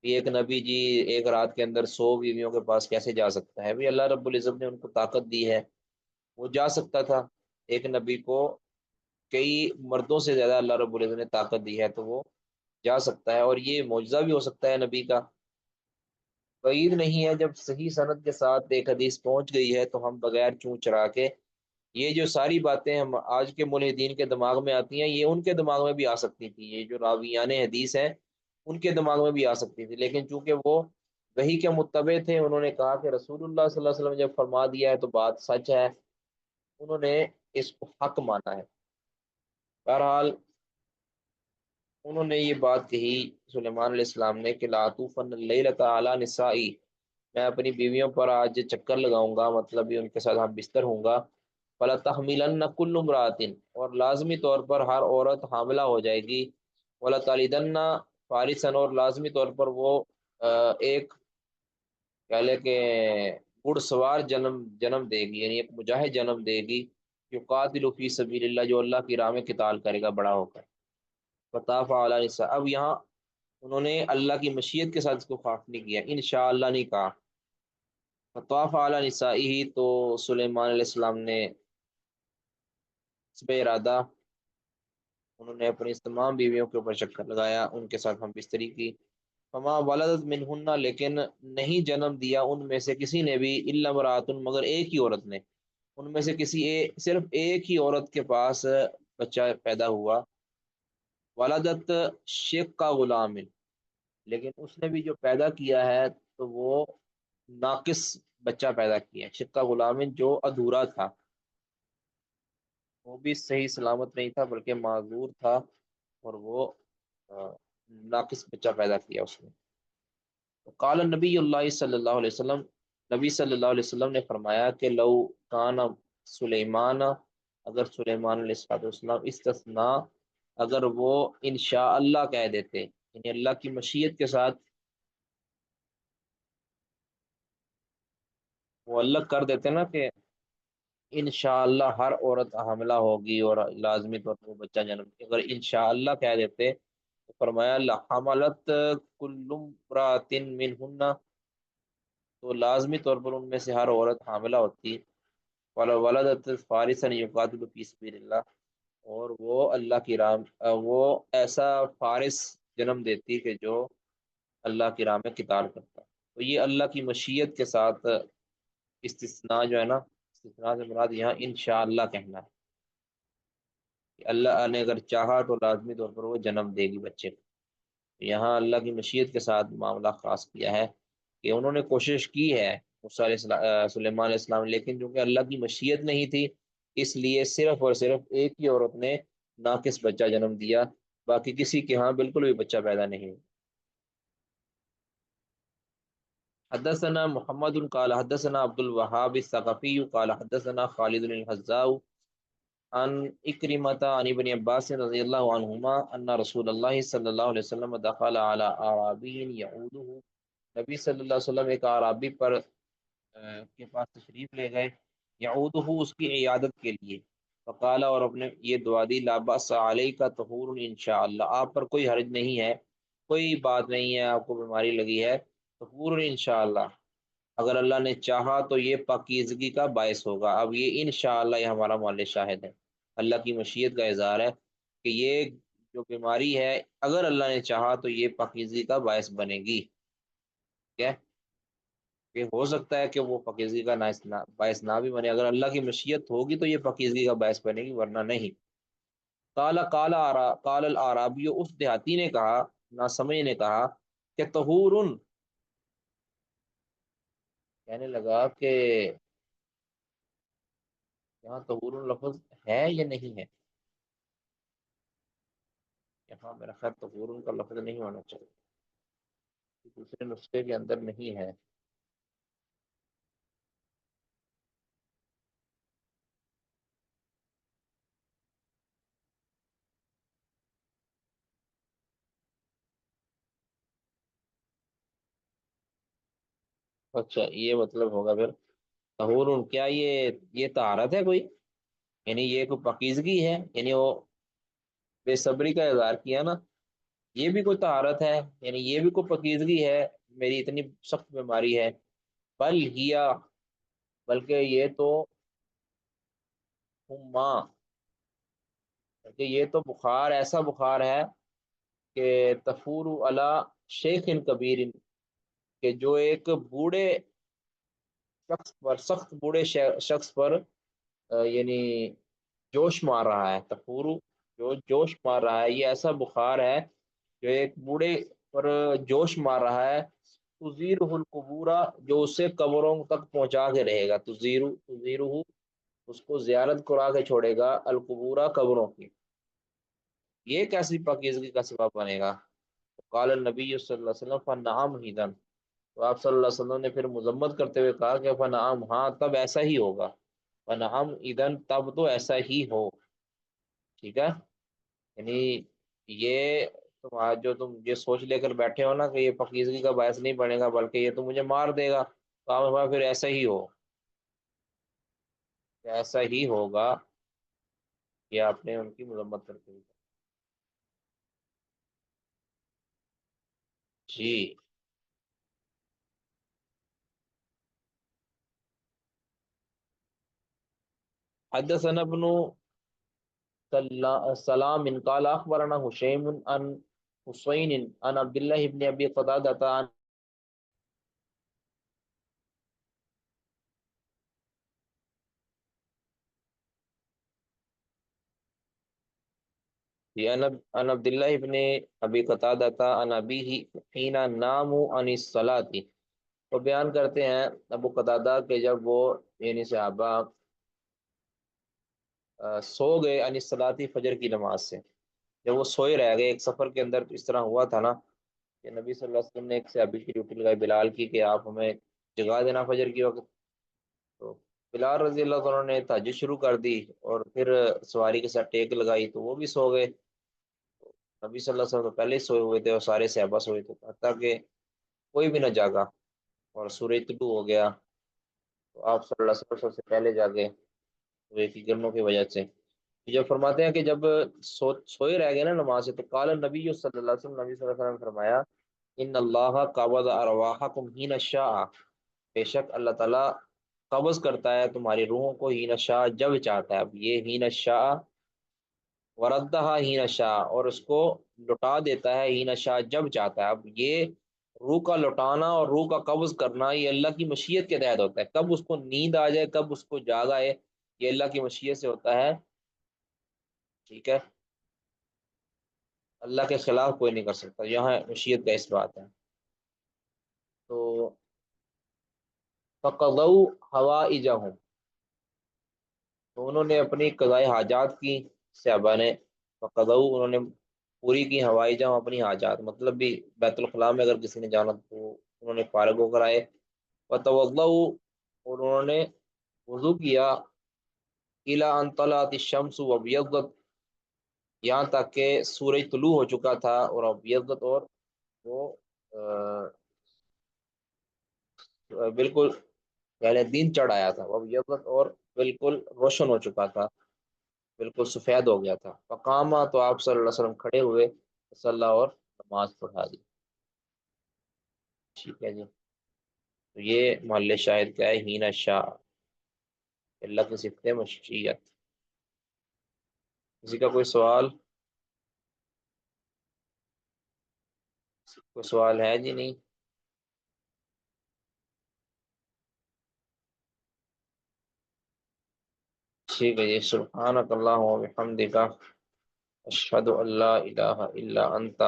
[SPEAKER 1] ایک نبی جی ایک رات کے اندر 100 بیویوں کے پاس کیسے جا سکتا ہے؟ بھی اللہ رب العزت نے ان کو طاقت دی ہے، وہ جا سکتا تھا، ایک نبی کو کئی مردوں سے زیادہ اللہ رب العزت نے طاقت دی ہے تو وہ جا سکتا ہے، اور یہ معجزہ بھی ہو سکتا ہے نبی کا۔ بعید نہیں ہے جب صحیح سند کے ساتھ ایک حدیث پہنچ گئی ہے تو ہم بغیر چوں چرا کے، یہ جو ساری باتیں ہم آج کے ملحدین کے دماغ میں آتی ہیں، یہ ان کے دماغ میں بھی آ سکتی تھی، یہ جو راویان حدیث ہیں ان کے دماغ میں بھی آ سکتی تھی، لیکن چونکہ وہ وہی کے متبع تھے، انہوں نے کہا کہ رسول اللہ صلی اللہ علیہ وسلم نے جب فرما دیا ہے تو بات سچ ہے، انہوں نے اس کو حق مانا ہے۔ بہرحال انہوں نے یہ بات کہی سلیمان علیہ السلام نے کہ لا طوفن اللیلۃ علی نسائی، میں اپنی بیویوں پر آج چکر لگاؤں گا، مطلب یہ ان کے ساتھ ہم بستر ہوں گا۔ فلا تحملن کل امرأۃ، اور لازمی طور پر ہر عورت حاملہ ہو جائے گی۔ ولا تلدن فارسن، اور لازمی طور پر وہ ایک کہہ لے کہ گھڑ سوار جنم دے گی، یعنی ایک مجاہد جنم دے گی، جو قاتل فی سبیل اللہ، جو اللہ کی راہ میں قتال کرے گا بڑا ہو کر۔ فطاف علی نساء، اب یہاں انہوں نے اللہ کی مشیت کے ساتھ اس کو خاف نہیں کیا، انشاءاللہ نہیں کہا۔ فطاف علی نسائہ، تو سلیمان علیہ السلام نے اس بے ارادہ انہوں نے اپنی اس تمام بیویوں کے اوپر چکر لگایا، ان کے ساتھ ہم بستری کی۔ فما ولدت منہن، لیکن نہیں جنم دیا ان میں سے کسی نے بھی، الا امرأۃ، مگر ایک ہی عورت نے، ان میں سے صرف ایک ہی عورت کے پاس بچہ پیدا ہوا۔ ولدت شق کا غلام، لیکن اس نے بھی جو پیدا کیا ہے تو وہ ناقص بچہ پیدا کیا ہے، شق کا غلام جو ادھورا تھا، وہ بھی صحیح سلامت نہیں تھا بلکہ معذور تھا، اور وہ آ، ناقص بچہ پیدا کیا اس نے۔ قال نبی اللہ صلی اللہ علیہ وسلم، نبی صلی اللہ علیہ وسلم نے فرمایا کہ لو کان سلیمان، اگر سلیمان علیہ السلام استثناء، اگر وہ انشاء اللہ کہہ دیتے، یعنی اللہ کی مشیت کے ساتھ وہ اللہ کر دیتے نا کہ انشاءاللہ ہر عورت حاملہ ہوگی اور لازمی طور پر وہ بچہ جنم، اگر انشاءاللہ کہہ دیتے تو فرمایا لحملت کل امرأۃ منہن، تو لازمی طور پر ان میں سے ہر عورت حاملہ ہوتی، ولدت فارسا یقاتل فی سبیل اللہ، اور وہ اللہ کی راہ، وہ ایسا فارس جنم دیتی کہ جو اللہ کی راہ میں قتال کرتا۔ تو یہ اللہ کی مشیت کے ساتھ استثناء جو ہے نا، استثناء سے مراد یہاں انشاءاللہ کہنا ہے کہ اللہ نے اگر چاہا تو لازمی طور پر وہ جنم دے گی بچے کو۔ یہاں اللہ کی مشیت کے ساتھ معاملہ خاص کیا ہے کہ انہوں نے کوشش کی ہے سلیمان علیہ السلام، لیکن چونکہ اللہ کی مشیت نہیں تھی، اس لیے صرف اور صرف ایک ہی عورت نے ناقص بچہ جنم دیا، باقی کسی کے ہاں بالکل بھی بچہ پیدا نہیں ہوا۔ حدثنا محمد قال حدثنا عبد الوهاب الثقفي قال حدثنا خالد الحذاء عن اکرمۃ عن ابن عباس رضی اللہ عنہما ان رسول اللہ صلی اللہ علیہ وسلم دخل على اعرابی یعوده، نبی صلی اللہ علیہ وسلم ایک اعرابی پر کے پاس تشریف لے گئے، یعودہ اس کی عیادت کے لیے، فقال اور اپنے یہ دعا دی، لا باس علیک طہور انشاءاللہ، آپ پر کوئی حرج نہیں ہے، کوئی بات نہیں ہے، آپ کو بیماری لگی ہے، طہور انشاءاللہ، اگر اللہ نے چاہا تو یہ پاکیزگی کا باعث ہوگا۔ اب یہ انشاءاللہ یہ ہمارا مول شاہد ہے، اللہ کی مشیت کا اظہار ہے کہ یہ جو بیماری ہے اگر اللہ نے چاہا تو یہ پاکیزگی کا باعث بنے گی، ٹھیک ہے، کہ ہو سکتا ہے کہ وہ پاکیزگی کا باعث نہ بھی بنے، اگر اللہ کی مشیت ہوگی تو یہ پاکیزگی کا باعث بنے گی ورنہ نہیں۔ قال الاعرابی، اس دیہاتی نے کہا، نہ سمجھ نے کہا کہ طہور، کہنے لگا کہ یہاں طہور لفظ ہے یا نہیں ہے، یہاں میرا خیال طہور کا لفظ نہیں ہونا چاہیے، دوسرے نسخے کے اندر نہیں ہے۔ اچھا یہ مطلب ہوگا پھر طہور، کیا یہ طہارت ہے کوئی، یعنی یہ کوئی پاکیزگی ہے، یعنی وہ بے صبری کا اظہار کیا نا، یہ بھی کوئی طہارت ہے، یعنی یہ بھی کوئی پاکیزگی ہے، میری اتنی سخت بیماری ہے، بل ہیا، بلکہ یہ تو ہما، بلکہ یہ تو بخار ایسا بخار ہے کہ تفور علی شیخ کبیر، کہ جو ایک بوڑھے شخص پر، سخت بوڑھے شخص پر یعنی جوش مار رہا ہے، تفور جو جوش مار رہا ہے، یہ ایسا بخار ہے جو ایک بوڑھے پر جوش مار رہا ہے، تزیر القبورا، جو اسے قبروں تک پہنچا کے رہے گا، تزیر اس کو زیارت کرا کے چھوڑے گا، القبورا قبروں کی، یہ کیسی پاکیزگی کا سبب بنے گا؟ قال النبی صلی اللہ علیہ وسلم فنعم ہدن، تو آپ صلی اللہ علیہ وسلم نے پھر مذمت کرتے ہوئے کہا کہ فنعم، ہاں تب ایسا ہی ہوگا، فنعم ادن، تب تو ایسا ہی ہو، ٹھیک ہے، یعنی یہ تم آج جو تم یہ سوچ لے کر بیٹھے ہو نا کہ یہ پاکیزگی کا باعث نہیں بنے گا بلکہ یہ تو مجھے مار دے گا، تو آپ نے پھر ایسا ہی ہو، ایسا ہی ہوگا، کہ آپ نے ان کی مذمت کرتے ہوئے جی۔ حدثنا ابن سلام قال اخبرنا هشيم عن حسين عن عبد الله بن ابي قتادة عن عن عبد الله بن ابي قتادة عن ابيه حين ناموا عن الصلاة، تو بیان کرتے ہیں ابو قتادہ کہ جب وہ یعنی صحابہ سو گئے عن الصلاة، فجر کی نماز سے، جب وہ سوئے رہ گئے، ایک سفر کے اندر اس طرح ہوا تھا نا کہ نبی صلی اللہ علیہ وسلم نے ایک صحابی کی ڈیوٹی لگائی بلال کی کہ آپ ہمیں جگا دینا فجر کی وقت، تو بلال رضی اللہ عنہ نے تہجد شروع کر دی اور پھر سواری کے ساتھ ٹیک لگائی تو وہ بھی سو گئے، نبی صلی اللہ علیہ وسلم تو پہلے ہی سوئے ہوئے تھے اور سارے صحابہ سوئے تھے، حتیٰ کہ کوئی بھی نہ جاگا، اور سورج طلوع ہو گیا تو آپ صلی اللہ علیہ وسلم سب سے پہلے جاگے سورج کی کرنوں کی وجہ سے، جب فرماتے ہیں کہ جب سوئے رہ گئے نا نماز سے، تو قال نبی صلی اللہ علیہ وسلم، نبی صلی اللہ علیہ وسلم نے فرمایا، ان اللہ قبض ارواحکم حین شاء، بے شک اللہ تعالیٰ قبض کرتا ہے تمہاری روحوں کو حین شاء، جب چاہتا ہے، اب یہ حین شاء، وردہا حین شاء، اور اس کو لٹا دیتا ہے حین شاء، جب چاہتا ہے، اب یہ روح کا لوٹانا اور روح کا قبض کرنا یہ اللہ کی مشیت کے تحت ہوتا ہے، کب اس کو نیند آ جائے کب اس کو جاگ آئے یہ اللہ کی مشیت سے ہوتا ہے، ٹھیک ہے، اللہ کے خلاف کوئی نہیں کر سکتا، یہاں مشیت کا اس بات ہے۔ تو فقضوا حوائجہم، تو انہوں نے اپنی قضاء حاجات کی، صحابہ نے، فقضوا انہوں نے پوری کی حوائجہم اپنی حاجات، مطلب بھی بیت الخلاء میں اگر کسی نے جانا تو انہوں نے فارغ ہو کر آئے، وتوضؤ اور انہوں نے وضو کیا، الی ان طلعت الشمس وابیضت یہاں تک کہ سورج طلوع ہو چکا تھا، اور ابیضت اور وہ بالکل یعنی دن چڑھ آیا تھا، وابیضت اور بالکل روشن ہو چکا تھا، بالکل سفید ہو گیا تھا، فقامہ تو آپ صلی اللہ علیہ وسلم کھڑے ہوئے، صلی اللہ اور نماز پڑھا دی، ٹھیک ہے جی۔ تو یہ محل شاہد کیا ہے، ہین شاہ، اللہ کی صفت مشیت۔ کسی کا کوئی سوال، کوئی سوال ہے جی؟ نہیں، ٹھیک ہے جی، سبحانک اللہم و بحمدک، اشہد ان لا الہ الا انت،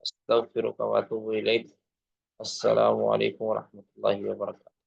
[SPEAKER 1] استغفرک و اتوب الیک، السلام علیکم ورحمۃ اللہ وبرکاتہ۔